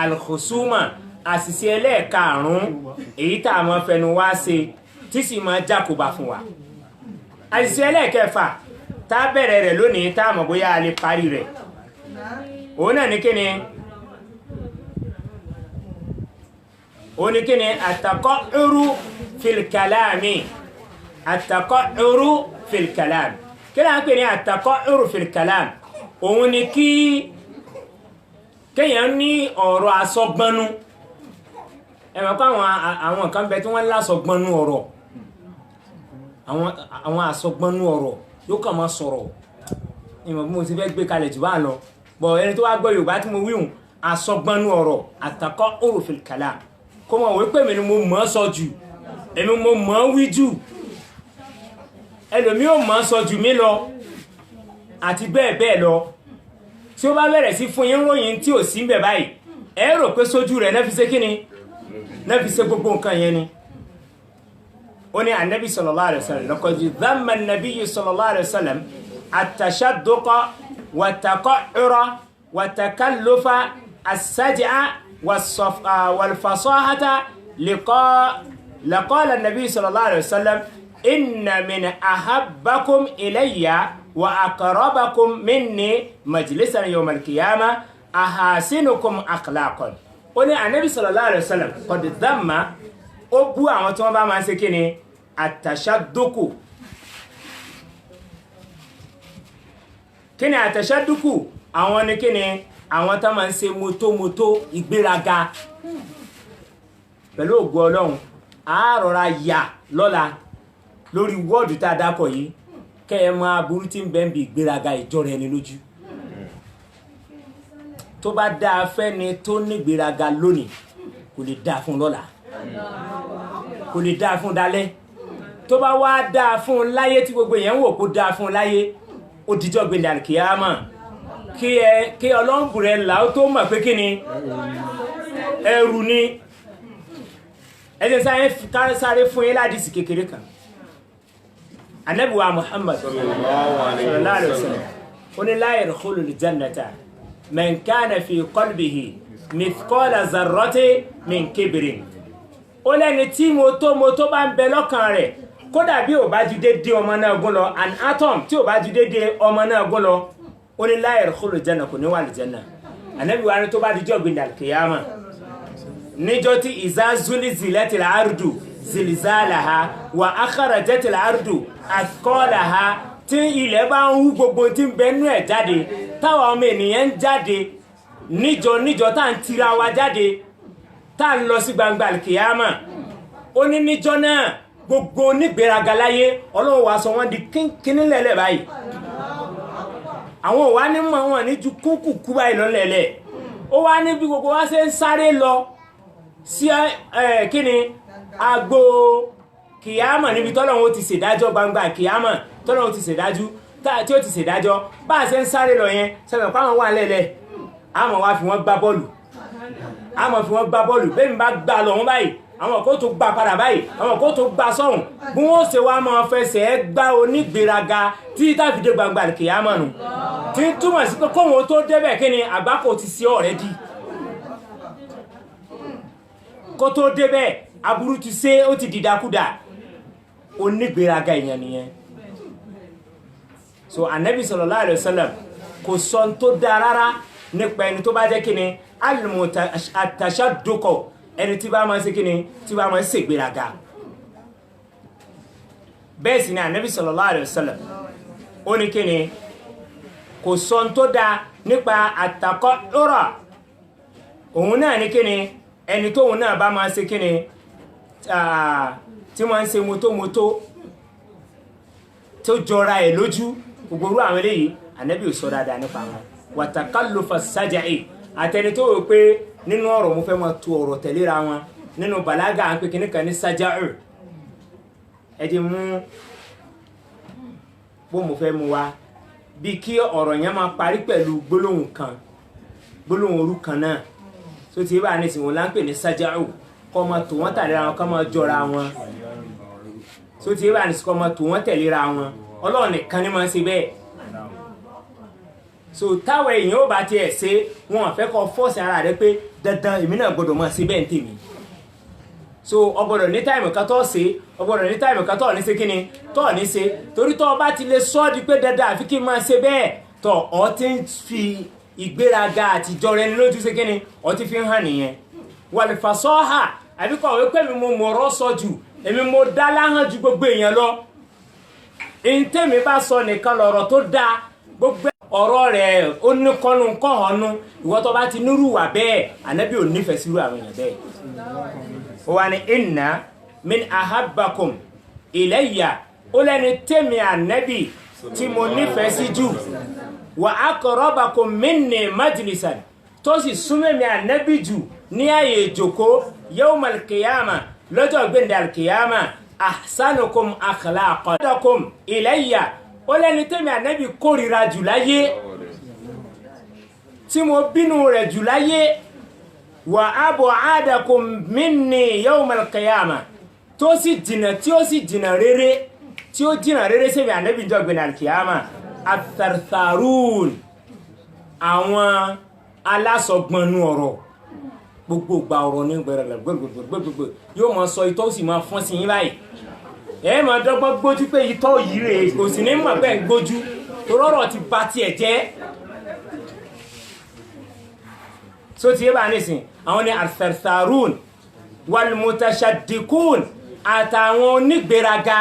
Speaker 1: alkhusuma àṣìṣe ẹlẹ́ẹ̀karùn-ún èyí tá a máa fẹnu wá ṣe tí sì máa jákòbá fún wa àṣìṣe ẹlẹ́ẹ̀kẹfà tá a bẹ̀rẹ̀ rẹ̀ lónìí tá a mọ̀ bóyá a lè parí rẹ̀ òun náà ní kíni at-taqa'uru fil kalami at-taqa'uru fil kalami kí ló ń pè ní at-taqa'uru fil kalami òun ni kí kéèyàn ní ọ̀rọ̀ àsọgbọnú ẹ̀mọ̀ pé àwọn kan bẹ tí wọ́n lásọgbọnú ọ̀rọ̀ àwọn àsọgbọnú ọ̀rọ̀ yóò kàn máa sọ̀rọ̀ ìmọ̀ bí mo ti fẹ́ gbé kalẹ̀ jù bá lọ bọ̀ ẹni tó wá gbọ́ Yorùbá tí mo wíhùn àsọgbọnú ọ̀rọ̀ at-taqa'uru fil kalam kó mọ̀ wípé mi ni mo mọ̀ ọ́ sọ jù èmi mo mọ̀ ọ́ wí jù ẹlòmí ò mọ̀ ọ́ sọ jù mí lọ àti bẹ́ẹ̀ bẹ́ẹ̀ lọ tí ó bá bẹ̀rẹ̀ sí fún yín ròyìn tí ò sí ń bẹ̀ báyìí ẹ rò pé sójú rẹ̀ náà fi ṣe kíni náà fi ṣe gbogbo nǹkan yẹn ni ó ní anabi sallallahu alaihi wasallam laqad dhamma an-nabiyyu sallallahu alaihi wasallam at-tashadduqa wa taqa'ura wa takallufa as-saj'a wal-fasahata laqala an-nabiyyu sallallahu alaihi wasallam inna min ahabbakum ilayya wa aqrabakum minni majlisan yawm al-qiyamah ahasinukum akhlaqan ó ní anabi sallallahu alaihi wasallam qad dhamma ó bú àwọn tí wọ́n bá máa ṣe kíni àtàṣádókù kíni àtàṣádókù àwọn ní kíni àwọn tá máa ń ṣe mọ́tòmọ́tò ìgbéraga pẹ̀lú ògo Ọlọ́run a rọra yà lọ́la lórí wọ́ọ̀dù tá a dákọ̀ yìí kẹ́ ẹ máa burú tí ń bẹ ń bi ìgbéraga ìjọra ẹni lójú tó bá dáa fẹ́ni tó ní ìgbéraga lónìí kò lè dáa fún lọ́la kò lè dáa fún dalẹ́ tó bá wá dáa fún láyé tí gbogbo èèyàn wò kó dáa fún láyé ó dijọ́ gbẹ̀dẹ̀ àlùkìyámà kí ọlọ́mbù rẹ̀ là ó tó mọ̀ pé kí ni ẹrù ni ẹjẹ́ sáré fún yín ládìsí kékeré kan Ànábì wa Muhammad sallallahu alaihi wasallam ó ní la yadkhulul jannata man kana fi qalbihi mithqala zarratin min kibrin ó lẹ́ni tí mo tó bá ń bẹ lọ́kàn rẹ̀ kódà bí ò bá ju dédé ọmọ náà gún lọ an atom tí ò bá ju dédé ọmọ náà gún lọ ó ní la yadkhulul janna kò ní wà lìjẹ́nà Ànábì wa ní tó bá dijọ́ gbìndà al-qiyama níjọ́ tí iza zulzilatil ardu zilzalaha wa akhrajatil ardu athqalaha tí ilẹ̀ bá ń hú gbogbo tí ń bẹnú ẹ̀ jáde táwọn ọmọ ènìyàn ń jáde níjọ tá ń tira wa jáde tá ń lọ sí gbangba al-qiyama ó ní níjọ́ náà gbogbo onígbéraga láyé Ọlọ́run wá sọ wọ́n di kíní lẹ́lẹ̀ báyìí àwọn wá ní mọ̀ wọn ní ju kúkú báyìí lọ́lẹ̀lẹ̀ ó wá ní bí gbogbo wá ṣe ń sáré lọ sí kíni agbo kìyàmà níbi tọ́lọ́run ó ti ṣèdájọ́ gbangba kìyàmà tọ́lọ́run ó ti ṣèdájú tí ó ti ṣèdájọ́ bá a ṣe ń sáré lọ yẹn sẹ́fẹ̀ pàwọn wà lẹ́lẹ̀ àmọ́ wá fi wọ́n gbá bọ́ọ̀lù bẹ́ẹ̀ mi bá gbà lọ wọ́n báyìí àwọn kó tó gbà padà báyìí àwọn kó tó gbà sọ́hùn bí wọ́n ṣe wá máa fẹsẹ̀ gbá onígbéraga tí táfìdé gbangba kìyàmà nù tí túmọ̀ sí pé kóhun tó débẹ̀ kí ni àgbákò ti sí ọ̀rẹ́dì kó tó débẹ̀ aburú ti ṣe ó ti dìdakúdà onígbéraga èèyàn nìyẹn so Ànábì sallallahu alaihi wasallam kò sọ tó dáa rárá nípa ẹni tó bá jẹ́ kí ni àtàṣàdókọ̀ ẹni tí bá máa ṣe kí ni tí bá máa ṣe gbéraga bẹ́ẹ̀ sì ni Ànábì sallallahu alaihi wasallam ó ní kí ni kò sọ tó dáa nípa àtàkọ́ ọ̀rọ̀ òun náà ní kí ni ẹni tóun náà bá máa ṣe kí ni tí wọ́n ń ṣe mọ́tò tó jọra ẹ̀ lójú gbogbo àwọn eléyìí Ànábì ò sọ dáadáa nípa wọn wàtàkàlùfà sájàì àtẹni tó wò pé nínú ọ̀rọ̀ mo fẹ́ máa tu ọ̀rọ̀ tẹ̀léra wọn nínú bàlágà à ń pè kíní kan ní sájàì ẹ ti mú bó mo fẹ́ mu wa bí kí ọ̀rọ̀ yẹn máa parí pẹ̀lú gbólóhùn orú kan náà tó ti bá ní ìsìnwó láńpẹ̀ ní sájàì kọ́ máa tò wọ́n tẹ̀léra wọn kọ́ máa jọra wọn tó ti bá ní ìsìnkọ́ máa tò wọ́n tẹ̀léra wọn Ọlọ́run nìkan ní máa ń ṣe bẹ́ẹ̀ so táwọn èèyàn ó bá tiẹ̀ ṣe wọn fẹ́ kọ́ fọ́ọ̀sì ara rẹ pé dandan èmi náà gbọ́dọ̀ máa ṣe bẹ́ẹ̀ ń tèmi so ọgbọ́dọ̀ ní táìmù kan tó ṣe ọgbọ́dọ̀ ní táìmù kan tó ní ṣe kí ni tó ní ṣe torí tó bá ti lè sọ ọ́ di pé dandan àfi kí n máa ṣe bẹ́ẹ̀ tó ọ ti ń fi ìgbéraga àtijọ́ rẹ ní lójú ṣe kí ni ọ ti fi ń hàn nìyẹn wàlìfàsọ́hà àbíkọ̀ wí pé mi mo mọ̀ọ́rọ́ sọ jù èmi mo dá láhàn ju gbogbo èèyàn lọ ìntẹ́mi bá sọ nìkan lọ̀rọ̀ tó dáa gbogbo ọ̀rọ̀ rẹ̀ ó ní kọ́nu kọ́hónú ìwọ tó bá ti nírú wà bẹ́ẹ̀ Ànábì ò nífẹ̀ẹ́ sírú àwọn èèyàn bẹ́ẹ̀ ó wà ní inna min ahabbakum ilayya ó lẹ́ni tẹ́mi Ànábì tí mo nífẹ̀ẹ́ sí jù wa aqrabakum minni majlisan tó sì súnmọ́ mi Ànábì jù ní ààyè ìjòkó yawmal qiyamah lọ́jọ́ gbẹ̀ndẹ̀ al-qiyama ahsanukum akhlaqan ilayya ó lẹ́ni tẹ́mi Ànábì kórìíra jù láyé tí mo bínú rẹ̀ jù láyé wa ab'adakum minni yawmal qiyamah tó sì jìnà rere sẹ́mi Ànábì jọ gbẹ̀ndẹ̀ al-qiyama athartharun àwọn alásọgbọnú ọ̀rọ̀ gbogbo gba ọ̀rọ̀ ní gbẹ̀rẹ̀gbẹ̀gbẹ̀gbẹ̀gbẹ̀ yóò máa sọ ìtọ́ sì máa fọ́n sí yín báyìí ẹ máa dọ́gbọ́n gbójú pé ìtọ́ yìí rèé kò sì ní mọ̀ bẹ́ẹ̀ gbójú tó rọ̀rọ̀ ti ba tiẹ̀ jẹ́ so ti yé bá nísìn àwọn ni al-thartharun wal-mutashaddiqun àtàwọn onígbéraga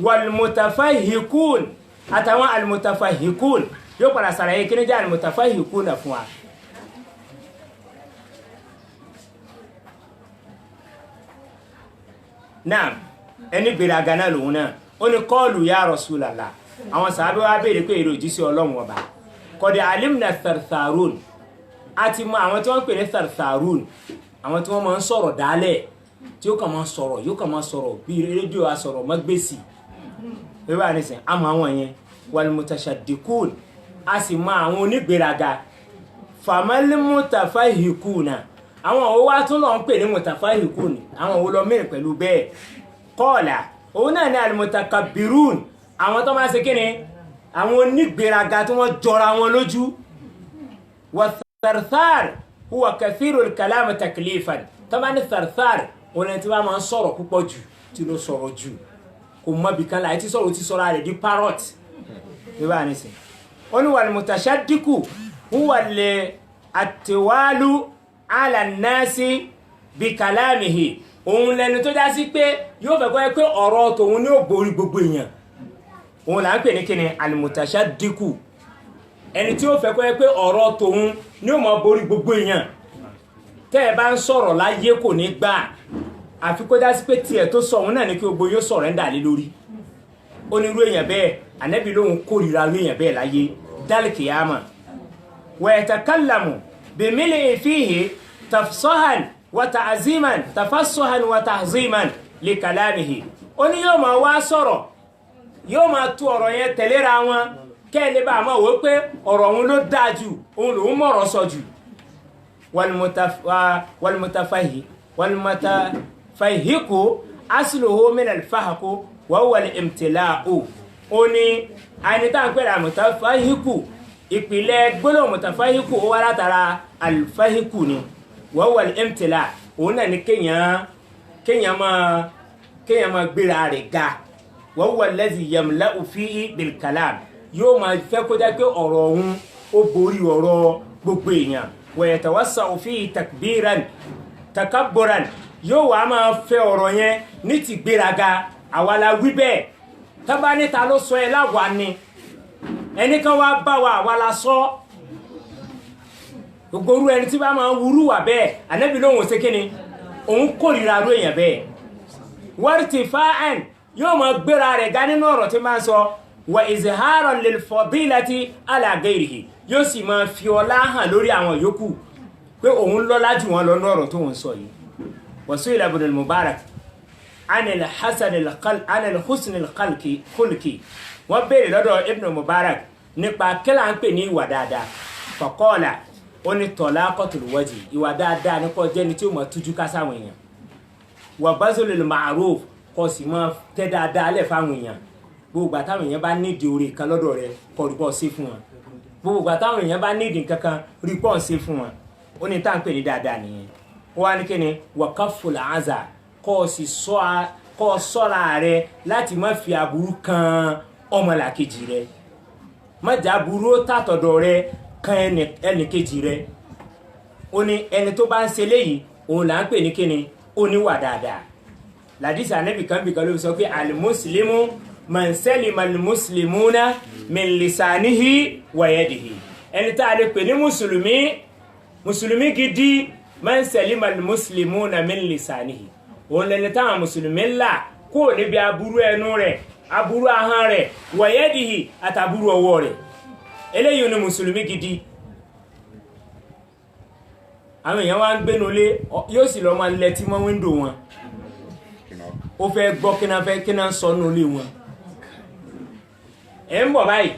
Speaker 1: wal-mutafahhikun àtàwọn al-mutafahhikun yóò padà sàlàyé kí ní jẹ́ al-mutafahhikun fún wa náà ẹni gbéraga náà lòun náà ó ní qalu ya Rasulallah àwọn sàábé wá béèrè pé èrè òjíṣẹ́ Ọlọ́run ọba qad alimna thartharun àti mọ àwọn tí wọ́n pè ní thartharun àwọn tí wọ́n máa ń sọ̀rọ̀ dálẹ̀ tí ó kàn máa sọ̀rọ̀ yóò kàn máa sọ̀rọ̀ bí rédíò asọ̀rọ̀ mọ́gbèsì wíwá nísìn àmọ́ àwọn yẹn wal mutashaddiqun a sì mọ àwọn onígbéraga famal mutafahhikuna àwọn òwò wá tún lọ ń pè ní mutafahhikun àwọn òwò lọ mẹ́rin pẹ̀lú bẹ́ẹ̀ qala òun náà ní al mutakabbirun àwọn tó máa ṣe kíni àwọn onígbéraga tí wọ́n jọra wọn lójú wa tharthar huwa kathirul kalam taklifan tó bá ní tharthar òun ẹni tí wọ́n máa ń sọ̀rọ̀ púpọ̀ jù tí ló sọ̀rọ̀ jù kò mọ̀ bí kan láì tí sọ̀rọ̀ tí sọ̀rọ̀ rẹ̀ di parrot wíwá nísìn ó ní wal mutashaddiqu huwa li attiwalu ala nasi bi kalamihi òun lẹni tó dá sí pé yóò fẹ́ kọ́ pé ọ̀rọ̀ tòun ní ó borí gbogbo èèyàn òun là ń pè ní kíni al mutashaddiqu ẹni tí ó fẹ́ kọ́ pé ọ̀rọ̀ tòun ní ó máa borí gbogbo èèyàn tẹ́ ẹ bá ń sọ̀rọ̀ láyé kò ní gbà àfi kó dá sí pé tiẹ̀ tó sọ òun náà ní kí gbogbo yóò sọ̀rọ̀ ń dà lé lórí onírú èèyàn bẹ́ẹ̀ ànábì lóhun kórìíra ló èèyàn bẹ́ẹ̀ láyé dálkìyàmà wa yatakallamu bimil'i fihi tafsahan wa ta'ziman tafassuhan wa ta'ziman li kalamihi ó ní yóò máa wá sọ̀rọ̀ yóò máa tú ọ̀rọ̀ yẹn tẹ̀léra wọn kẹ́lẹ́ bá máa wò pé ọ̀rọ̀ òun ló dáa jù òun lòun mọ̀rọ̀ sọ jù والمتفهق أصله من الفهق وهو الامتلاء ó ní ẹni tá ń pè ní mutafahiq ìpìlẹ̀ gbólóhùn mutafahiq ó wá látara alfahiq ni وهو الامتلاء òun náà ni kéèyàn máa gbéra rẹ̀ ga وهو الذي يملأ فيه بالكلام yóò máa fẹ́ kó jẹ́ pé ọ̀rọ̀ òun ó borí ọ̀rọ̀ gbogbo èèyàn ويتوسع فيه takabburan yóò wá máa fẹ́ ọ̀rọ̀ yẹn ní ti gbéraga àwa la wí bẹ́ẹ̀ tábà níta ló sọ ẹ láwa ni ẹni kan wá bá wa àwa la sọ gbogbo orú ẹni tí bá máa wúrú wà bẹ́ẹ̀ ànábì lóhùn ṣe kíni òun kórìíra rú èèyàn bẹ́ẹ̀ wartifa'an yóò máa gbéra rẹ̀ ga nínú ọ̀rọ̀ tí máa ń sọ wa izharan lil fadilati ala ghairihi yóò sì máa fi ọlá hàn lórí àwọn yòókù pé òun lọ́lá jù wọn lọ lọ́rọ̀ tó ń sọ yìí wasuila ibn al-Mubarak anil husn al-khalqi wọ́n béèrè lọ́dọ̀ ibn al-Mubarak nípa kílà ń pè ní ìwà dáadáa faqala ó ní talaqatul wajhi ìwà dáadáa ní kó jẹ́ ni tí ó mọ̀ tújú ká sáwọn èèyàn wa bazlul ma'ruf kó sì mọ̀ tẹ́ dáadáa lẹ̀ fáwọn èèyàn gbogbo àtàwọn èèyàn bá nídìí oore kan lọ́dọ̀ rẹ̀ kó rí pọ̀ sí fún wọn gbogbo àtàwọn èèyàn bá nídìí nǹkan kan rí pọ̀ sí fún wọn ó ní tá ń pè ní dáadáa nìyẹn ó wá ní kíni waqaful aza kó sì sọ́ra rẹ láti má fi aburú kan ọmọlàkejì rẹ má jà aburú tàtọ̀dọ̀ rẹ kan ẹnìkejì rẹ ó ní ẹni tó bá ń ṣe léyìí òun là ń pè ní kíni ó ní wà dáadáa làdísì ànábì kan bìkan ló sọ pé al-muslimu man salima al-muslimuna min lisanihi wa yadihi ẹni tá a lè pè ní mùsùlùmí gidi man salima al-muslimuna min lisanihi òun lẹni táwọn mùsùlùmí ńlá kó níbi aburú ẹnu rẹ̀ aburú ahọ́n rẹ̀ wa yadihi àtàbúrú ọwọ́ rẹ̀ eléyìí ni mùsùlùmí gidi àwọn èèyàn wá ń gbénu lé yóò sì lọ máa lẹ́tí mọ́ wíńdò wọn ó fẹ́ gbọ́ kí náà sọ nù lé wọn ẹ̀ ń bọ̀ báyìí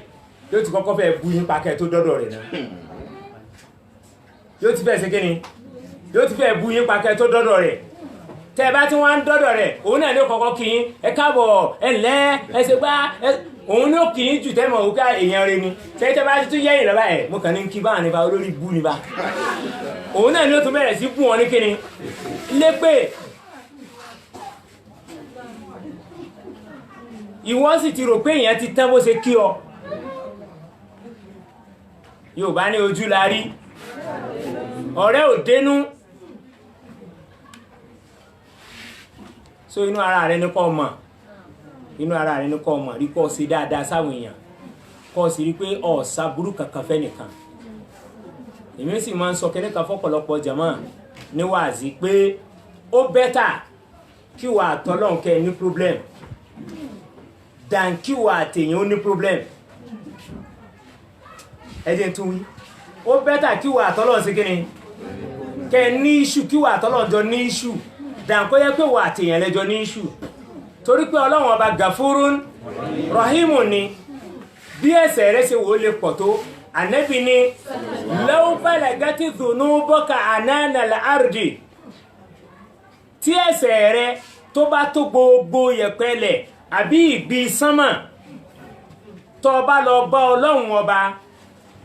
Speaker 1: yóò ti kọ́kọ́ fẹ́ bu yín pakẹ́ tó dọ́dọ̀ rẹ̀ náà yóò ti fẹ́ ṣe kíni yóò ti fẹ́ bu yín pakẹ́ tó dọ́dọ̀ rẹ̀ tẹ́ bá tí wọ́n ń dọ́dọ̀ rẹ̀ òun náà ní kọ́kọ́ kí yín ẹ káàbọ̀ ẹ ǹlẹ́ ẹ ṣe gbá òun ní ó kì í jù tẹ́mọ̀ òkú èèyàn rẹ̀ ni tẹ́ bá ti tún yẹ́yìn lọ́ba ẹ̀ mo kàn ní kí báà nípa olórí bú nípa òun náà ní ó tún bẹ̀rẹ̀ sí bú wọn ní kíni lépè ìwọ sì ti rò pé èèyàn ti tán bó ṣe kí ọ Yorùbá ní ojú la rí ọ̀rẹ́ ò dénú so inú ara rẹ ní kó mọ̀ rí kó ṣe dáadáa sáwọn èèyàn kó sì rí pé ọ̀sá burú kankan fẹ́ nìkan èmi sì máa ń sọ kẹ́nìkan fọ́pọ̀lọpọ̀ jàmá ní wáàzí pé ó bẹ́tà kí wà àtọ́lọ́hun kẹ́ ní problem than kí wà àtèyàn ó ní problem ẹjẹ́ tún wí ó bẹ́tà kí wà àtọ́lọ́hun sí kíni kẹ́ ní issue kí wà àtọ́lọ́hun jọ ní issue than kó yẹ pé wà àtèyàn lẹ́jọ ní issue torí pé Ọlọ́run ọba gafurun rahimun ni bí ẹ̀ṣẹ̀ rẹ̀ ṣe wò lè pọ̀ tó Ànábì ní law balagati dhunubuka anana al-ardi tí ẹ̀ṣẹ̀ rẹ̀ tó bá tó gbogbo yẹ̀pẹ̀lẹ̀ àbí ìgbì sánmà tó bá lọ bá Ọlọ́run ọba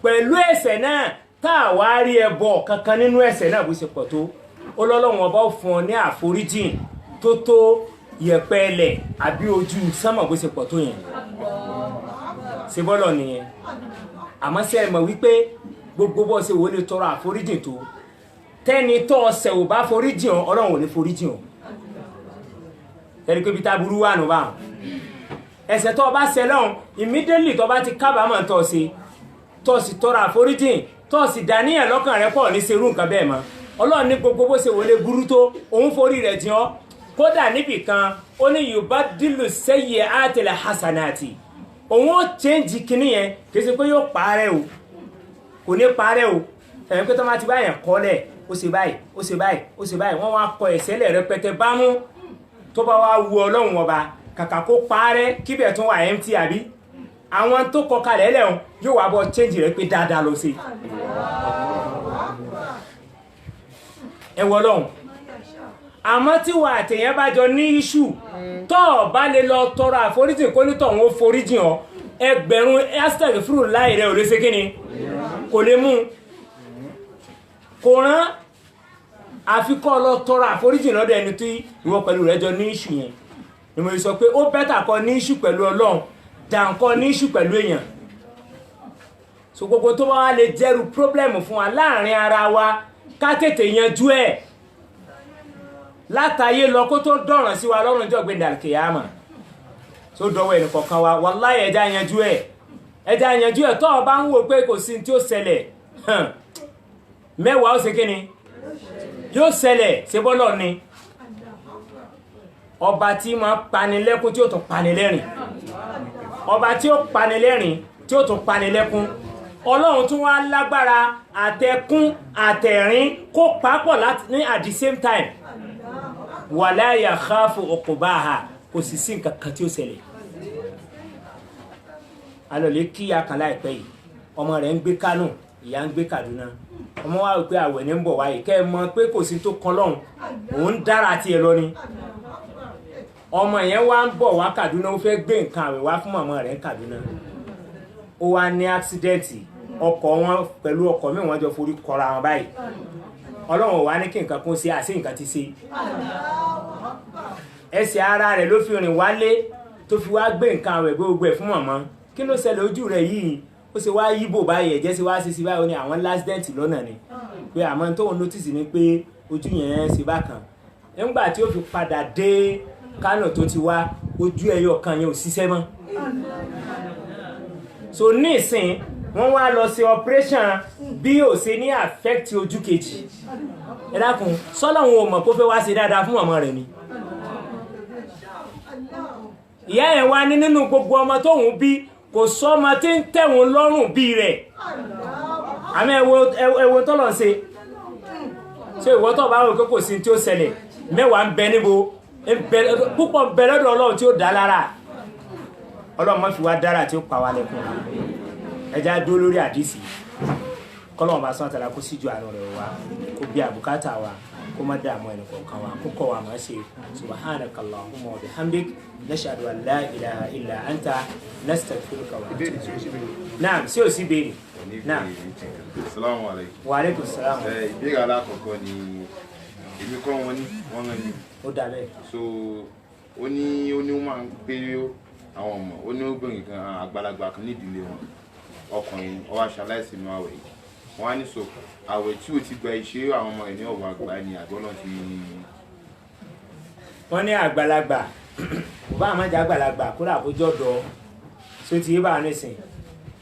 Speaker 1: pẹ̀lú ẹ̀ṣẹ̀ náà tá wá rí ẹbọ kankan nínú ẹ̀ṣẹ̀ náà bó ṣe pọ̀ tó Ọlọ́run ọba ó fún ọ ní àforíjìn tó tó yẹ̀pẹ̀lẹ̀ àbí ojú sánmà bó ṣe pọ̀ tó yẹn ṣe bọ́lọ̀ nìyẹn àmọ́ sí ẹ̀mọ̀ wípé gbogbo bọ́ ṣe wò lè tọrọ àforíjìn tó tẹ́ni tó ọ̀sẹ̀ ò bá foríjìn Ọlọ́run ò ní foríjìn ẹni pé bí táburú wà nù báwọn ẹ̀ṣẹ̀ tó bá ṣẹ̀ lọ́hùn immediately tó bá ti kábàámọ̀ tó ṣe tó sì tọrọ àforíjìn tó sì dàníyàn lọ́kàn rẹ̀ pọ̀ ní serú nǹkan bẹ́ẹ̀ mọ́ Ọlọ́run ní gbogbo bó ṣe wò lè burú tó òun forí rẹ̀ jìn ọ́ kódà níbì kan ó ní yubaddilu sayyi'ati hasanati òun ó change kinní yẹn kìí ṣe pé yóò parẹ́ o kò ní parẹ́ o ẹ̀yìn pé tó máa ti báyẹn kọ́lẹ̀ ó ṣe báyìí ó ṣe báyìí ó ṣe báyìí wọ́n wá kọ ẹ̀ṣẹ̀lẹ̀ rẹpẹtẹ bámú tó bá wá wu Ọlọ́run ọba kàkà kó parẹ́ kíbẹ̀ tún wà empty àbí àwọn tó kọ kalẹ̀ lẹ́hùn yóò wá bọ́ change rẹ pé dáadáa lọ sí ẹ wọ Ọlọ́run àmọ́ tí wà àtẹ̀yẹn bá jọ ní iṣu tó bá lè lọ tọrọ àforíjìn kó nítọ̀ wọn foríjìn ọ ẹgbẹ̀rún astaghfirullah rẹ̀ ò lè ṣe kíni kò lè mú kò rán àfikọ́ lọ tọrọ àforíjìn lọ́dọ̀ ẹni tí ìwọ pẹ̀lú rẹ̀ jọ ní iṣu yẹn ni mo sọ pé ó bẹ́tà kọ ní iṣu pẹ̀lú Ọlọ́run dànkọ́ ní iṣu pẹ̀lú èèyàn so gbogbo tó bá wá lè jẹ́rù pírọ́blẹ̀mù fún wa láàrin ara wa ká tètè yanjú ẹ̀ látàyé lọ kó tó dọ̀ràn sí wa lọ́rùn jọ gbẹ̀dẹ̀ àkèyàmà tó dọwọ́ ẹnìkọ̀ọ̀kan wa wàláhì ẹja yanjú ẹ̀ tó o bá ń wò pé kò sí tí ó ṣẹlẹ̀ mẹ́wàá ó ṣe kíni yóò ṣẹlẹ̀ ṣe bọ́lọ̀ ni ọba tí máa panilẹ́kún tí ó tún panilẹ́rìn ọba tí ó panilẹ́rìn tí ó tún panilẹ́kún Ọlọ́run tún wá lágbára àtẹkún àtẹ̀rín kó papọ̀ ní at the same time wala yakhafu uqbaha kò sì sí nǹkan kan tí ó ṣẹlẹ̀ alọ́lé kí akànlá ìpẹ́ yìí ọmọ rẹ̀ ń gbé Kánò ìyá ń gbé Kaduna ọmọ wa wípé àwẹ̀ ní ń bọ̀ wáyé kẹ́ ẹ mọ̀ pé kò sí tó kan lọ́hùn òun dára tí ẹ lọ ni ọmọ yẹn wá ń bọ̀ wá Kaduna ó fẹ́ gbé nǹkan àwẹ̀ wá fún màmá rẹ̀ Kaduna ó wá ní àksidẹ́ǹtì ọkọ̀ wọn pẹ̀lú ọkọ̀ mi wọ́n jọ forí kọra wọn báyìí Ọlọ́run wá ní kí nǹkan kún sí àṣẹ nǹkan ti ṣe ẹsẹ̀ ara rẹ̀ ló fi rìn wálé tó fi wá gbé nǹkan àwẹ̀ gbogbo ẹ̀ fún màmá kí ló ṣẹlẹ̀ ojú rẹ̀ yìí ó ṣe wá yíbò báyìí ẹ̀jẹ̀ ṣe wá ṣe sí báyìí ó ní àwọn accident lọ́nà ni pé àmọ́ tóun notice ni pé ojú yẹn ṣe bákan nígbà tí ó fi padà dé Kánò tó ti wá ojú ẹyọ kan yẹn ò ṣiṣẹ́ mọ́ so ní ìsìn wọ́n wá lọ sí operation bí ó ṣe ní affect ojú kejì ẹ dákun sọ́lọ́run ò mọ̀ kó fẹ́ wá ṣe dáadáa fún màmá rẹ̀ ni ìyá ẹ̀ wá ní nínú gbogbo ọmọ tóun bí kò sọ́mọ tí ń tẹ̀wọ̀n lọ́rùn bí rẹ̀ àmì ẹ̀wọ̀ tọ́lọ̀ ṣe ṣé ìwọ tó bá rò pé kò sí tí ó ṣẹlẹ̀ mẹ́wàá ń bẹ níbo púpọ̀ bẹ lọ́dọ̀ Ọlọ́run tí ó dá lára Ọlọ́run má fi wá dára tí ó pa wá lẹ́kùn ẹja dó lórí àdìsí kọ́lọ́run bá sọ́n tàlá kó síjú àánú rẹ̀ wá kó bí àbùkátà wa kó má dààmú ẹnì kọ̀ọ̀kan wa kó kọ́ wa má ṣe subhanakallahumma wa bihamdik nashhadu an la ilaha illa anta nastaghfiruka wa natubu ilayk. Naam, sí ò sí béèrè. Naam.
Speaker 2: Assalamu alaikum.
Speaker 1: Wa alaikum salam.
Speaker 2: Ìbéèrè alákọ̀ọ́kọ́ ni èmi kọ́ wọn ní wọ́n rán mi.
Speaker 1: Ó dà bẹ́ẹ̀.
Speaker 2: So ó ní ó máa ń pé àwọn ọmọ ó ní obìnrin kan àgbàlagbà kan nídìílé wọn ọkùnrin ó wá ṣaláìsí inú àwẹ̀ yìí wọ́n á ní so àwẹ̀ tí ò ti gba ìṣe àwọn ọmọ rẹ̀ ní ọ̀wọ́ àgbà ni àgbọ̀nà ti.
Speaker 1: wọ́n ní àgbàlagbà bá àmọ́jà àgbàlagbà kódà kó jọ̀dọ̀ tó ti yé bá a nísìn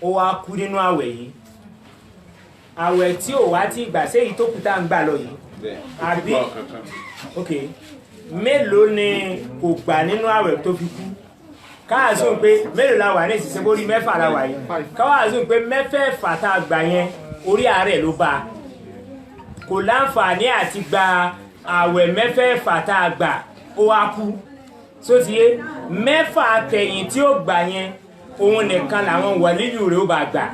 Speaker 1: ó wá kú nínú àwẹ̀ yìí àwẹ̀ tí ò wá tí ìgbà séyìí tó kù tá à ń gbà lọ yìí àbí ok mélòó ni kò gbà nínú àwẹ̀ tó fi kú káàzùn pé mélòó la wà ní ìsinsìn borí mẹ́fà la wà yìí káàzùn pé mẹ́fẹ̀ẹ̀fà tá a gbà yẹn orí àárẹ̀ ló bá kò láǹfààní àti gba àwẹ̀ mẹ́fẹ̀ẹ̀fà tá a gbà ó wá kú so ti yé mẹ́fà tẹ̀yìn tí ó gbà yẹn òun nìkan làwọn wàlíyù rẹ̀ ó bá gbà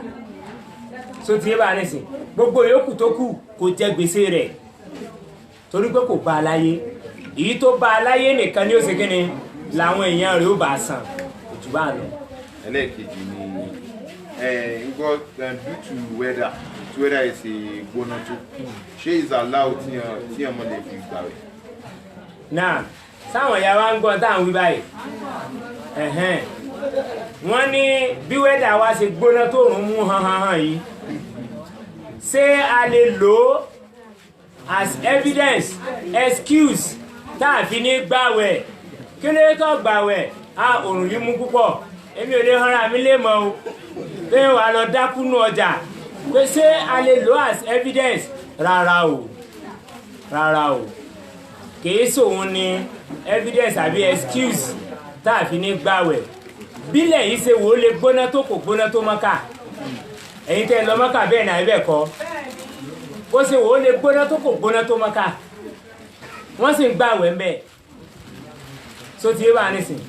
Speaker 1: so ti yé bá nísìn gbogbo yòókù tó kù kò jẹ gbèsè rẹ̀ torí pé kò bá a láyé èyí tó bá a láyé nìkan ni ó ṣe kíni làwọn èèyàn rẹ̀ ó bá a san òtún bá a lọ.
Speaker 2: ẹlẹ́ẹ̀kejì ni ngbọ́ due to weather tí weather yìí ṣe gbóná tó ṣé is allowed tí ọmọ lè fi gbà rẹ̀.
Speaker 1: náà sáwọn ìyá wa ń gbọ́ táwọn wí báyìí wọ́n ní bí wẹ́dà wa ṣe gbóná tó rùn mú hanhan yìí ṣé a lè lò ó as evidence excuse táàfin ní gbàwẹ̀ kí ló tó gbàwẹ̀ òrùn yìí mú púpọ̀ èmi ò lè hanra mi lè mọ̀ o pé wàá lọ dákúnú ọjà pé ṣé a lè lò as evidence rárá o kìí sòun ni evidence àbí excuse táàfin ní gbàwẹ̀ bílẹ̀ yìí ṣe wò ó lè gbóná tó kò gbóná tó Mákà ẹ̀yin tẹ́ lọ Mákà bẹ́ẹ̀ náà ibẹ̀ kọ́ ó ṣe wò ó lè gbóná tó kò gbóná tó Mákà wọ́n sì ń gbàwẹ̀ ń bẹ̀ so ti yé bá nísìn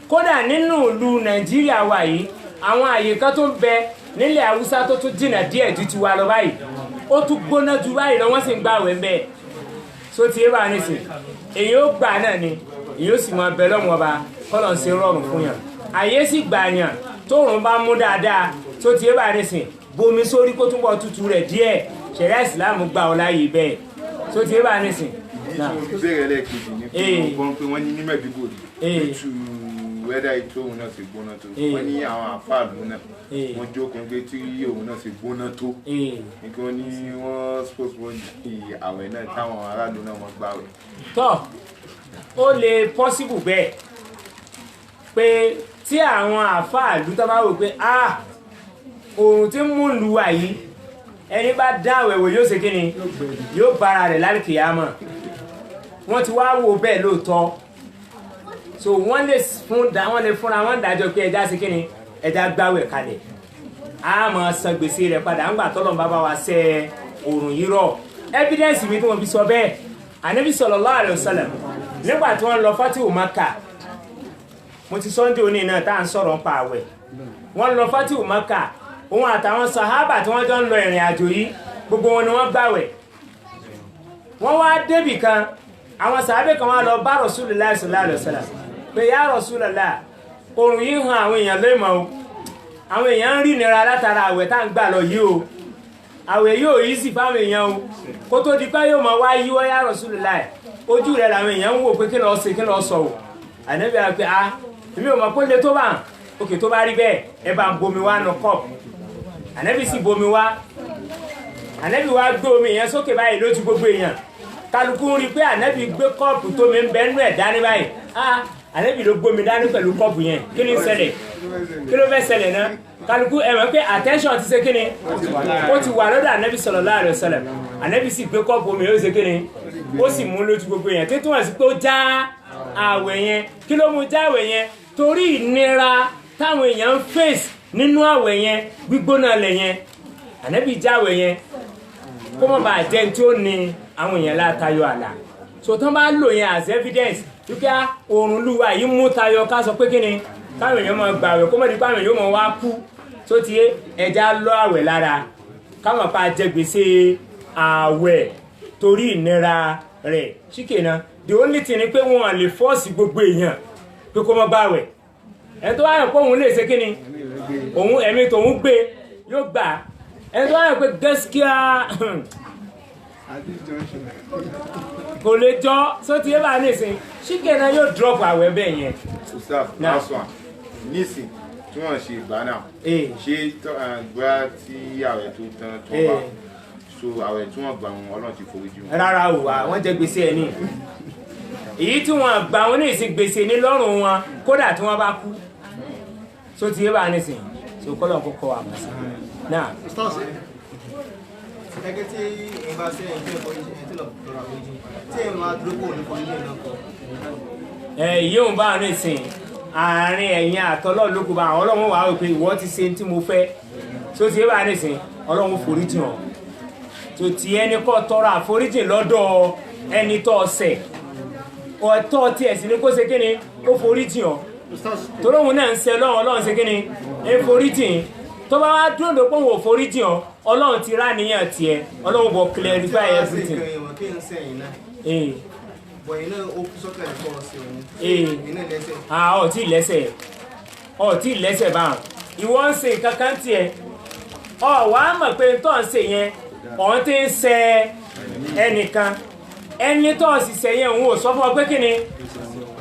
Speaker 1: kódà nínú ìlú Nàìjíríà wà yìí àwọn àyè kan tó ń bẹ nílẹ̀ Haúsá tó tún jìnnà díẹ̀ ju tiwa lọ báyìí ó tún gbóná ju báyìí lọ wọ́n sì ń gbàwẹ̀ ń bẹ̀ so ti yé bá nísìn èyí ó gbà náà ni èyí ó sì máa bẹ lọ́wọ́ ọba kọ́lọ̀ ń ṣe rọrùn fún yàn àyè sì gbàyàn tóòrùn bá mú dáadáa tó ti yé bá nísìn bomi sórí kó túnbọ̀ tutù rẹ̀ díẹ̀ ṣẹ̀ríà ìsìláàmù gbà ọ láàyè bẹ́ẹ̀ tó ti yé bá nísìn.
Speaker 2: ìbéèrè ẹlẹ́ẹ̀kejì ni pé wọ́n pé wọ́n ní ní Maiduguri tútù wẹ́dà ètò òun náà ṣe gbóná tó wọ́n ní àwọn àfáàlú náà wọ́n jókòó pé tí òun náà ṣe gbóná tó nígbà wọ́n ní wọ́n suppose wọ́n di àwẹ̀ náà táwọn aráàlú náà wọ́n gbàwẹ̀.
Speaker 1: tọ́ ó lè possible bẹ́ẹ̀ pé tí àwọn àfáàlú tó bá wò pé oòrùn tí ń mú lu wà yìí ẹni bá dá àwẹ̀wò yóò ṣe kíni yóò bára rẹ̀ lálùkìyámọ̀ wọ́n ti wá wò bẹ́ẹ̀ lóòótọ́ so wọ́n lè fúnra wọn dájọ́ pé ẹja ṣe kíni ẹja gbáwẹ̀ kalẹ̀ a máa san gbèsè rẹ̀ padà ńgbà tọ́lọ̀ bá wa ṣe oòrùn yìí rọ̀ evidence mi tí wọ́n fi sọ bẹ́ẹ̀ Ànábì sallallahu alaihi wasallam nígbà tí wọ́n lọ fatihu Mákà mo ti Sunday òní náà tá à ń sọ̀rọ̀ nípa àwẹ̀ wọ́n lọ fatihu Mákà òun àtàwọn sàhábà tí wọ́n jọ ń lọ ìrìn àjò yìí gbogbo wọn ni wọ́n gbàwẹ̀ wọ́n wá débì kan àwọn sàhábà kan wá lọ bá Rasulullah sallallahu alaihi wasallam pé ya Rasulullah oòrùn yìí hàn àwọn èèyàn lóìmọ̀ o àwọn èèyàn ń rí ìnira látara àwẹ̀ tá à ń gbà lọ yìí o àwẹ̀ yóò yí sí fáwọn èèyàn o kó tó di pé yóò mọ̀ wá yíwọ́ ya Rasulullah ojú rẹ̀ làwọn èèyàn ń wò pé kí lọ́ọ́ ṣe kí lọ́ọ́ sọ o Ànábì á pé èmi ò mọ̀ pé lè tó bá òkè tó bá rí bẹ́ẹ̀ ẹ bá ń bomi wá nù kọ́ọ̀pù Ànábì sì bomi wá Ànábì wá gbé omi yẹn sókè báyìí lójú gbogbo èèyàn kálukú ń rí pé Ànábì gbé kọ́ọ̀pù tómi ń bẹ nú ẹ̀ dání báyìí Ànábì ló gbómi dání pẹ̀lú kọ́ọ̀pù yẹn kí ni ń ṣẹlẹ̀ kí ló fẹ́ ṣẹlẹ̀ náà kálukú ẹ mọ̀ pé attention ti ṣe kí ni ó ti wà lọ́dọ̀ Ànábì sallallahu alaihi wasallam Ànábì sì gbé kọ́ọ̀pù omi ó ṣe kí ni ó sì mú lójú gbogbo èèyàn tó túmọ̀ sí pé ó já àwẹ̀ yẹn kí ló mú já àwẹ̀ yẹn torí ìnira táwọn èèyàn ń face nínú àwẹ̀ yẹn gbígbóná lẹ̀ yẹn Ànábì já àwẹ̀ yẹn kó mọ̀ bá jẹ́ tí ó ní àwọn èèyàn látayọ àlà so tán bá lò yẹn as evidence wípé oòrùn lúwa yìí mú tayọ ká sọ pé kí ni káwọn èèyàn máa gbà àwẹ̀ kó mọ̀ nípa àwọn èèyàn máa wá kú tó ti ẹja lọ àwẹ̀ lára káwọn pa jẹ gbèsè àwẹ̀ torí ìnira rẹ̀ ṣíkèna the only thing ni pé wọn lè fọ́ọ̀sì gbogbo èèyàn pé kó mọ́ gbàwẹ̀ ẹni tó wáyé pé òun lè ṣe kíni òun ẹ̀mí tòun gbé yóò gbà ẹni tó wáyé pé gẹ́síkíá kò lè jọ sóti ẹ̀ bá lè sìn ṣíkèna yóò drop àwẹ̀ bẹ́ẹ̀ yẹn.
Speaker 2: nísìn tí wọ́n ṣe ìgbà náà ṣé gbá tí àwẹ̀ tó tán tó bá so àwẹ̀ tí wọ́n gbà wọn Ọlọ́run ti forí jì wọn.
Speaker 1: rárá o wọ́n jẹ gbèsè ẹ̀ ní èyí tí wọ́n gbà wọn ní ìsìn gbèsè ní lọ́rùn wọn kódà tí wọ́n bá kú so ti yé bá nísìn so kọ́lọ̀ kọ́kọ́ wà mọ̀ sí náà.
Speaker 3: Gẹ́gẹ́ tí èèyàn bá ṣe ẹ̀jẹ̀ ìforíjì ẹ̀ tí lọ tọrọ àforíjì tí èèyàn máa dúró kó ní foríjì náà kọ.
Speaker 1: Yóò bá rìn sìn àárín ẹ̀yìn àtọ́lọ́ lókun bá àwọn ọlọ́run wà á pé ìwọ ti ṣe tí mo fẹ́ tó ti bá rìn sìn ọlọ́run foríjì hàn tó ti ẹni kọ́ tọrọ àforíjì lọ́dọ̀ ẹni tó ọ̀sẹ̀ ọ̀tọ́ tí ẹ̀sìn ní kó ṣe kí ni ó foríjì hàn torí òun náà ń ṣe ọlọ́run ṣe kí ni ń foríjì tó bá wá dúró ló pé òun ò foríjì hàn ọlọ́run ti rá níyàn tiẹ̀ ọlọ́run bọ̀ clarify everything.
Speaker 3: Bọ̀ iná ó kú sọ́kà ní pọ̀ sí òun. Iná lẹ́sẹ̀.
Speaker 1: Ọ̀tí lẹ́sẹ̀ báwọn. Ìwọ ń ṣe nǹkan kan tiẹ̀. Wàá mọ̀ pé tó ń ṣe yẹn, ọ̀n ti ń ṣe ẹnìkan. Ẹni tó sì ṣe yẹn òun ò sọ fún ọ pé kí ni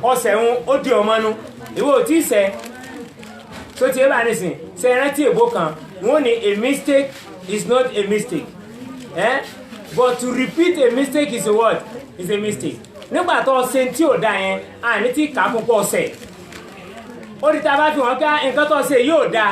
Speaker 1: ọ̀sẹ̀ òun ó di ọmọnu. Ìwọ ò tí ì ṣe. Tó ti ẹ bá ní sìn, ṣe rántí èbó kan, wọ́n ní a mistake is not a mistake. But to repeat a mistake is a what? Is a mistake. Nígbà tó ṣe tí ò dá yẹn àní tí kà á púpọ̀ ọ̀sẹ̀ ó di tá a bá fi wọ́n ká nǹkan tó ṣe yóò dáa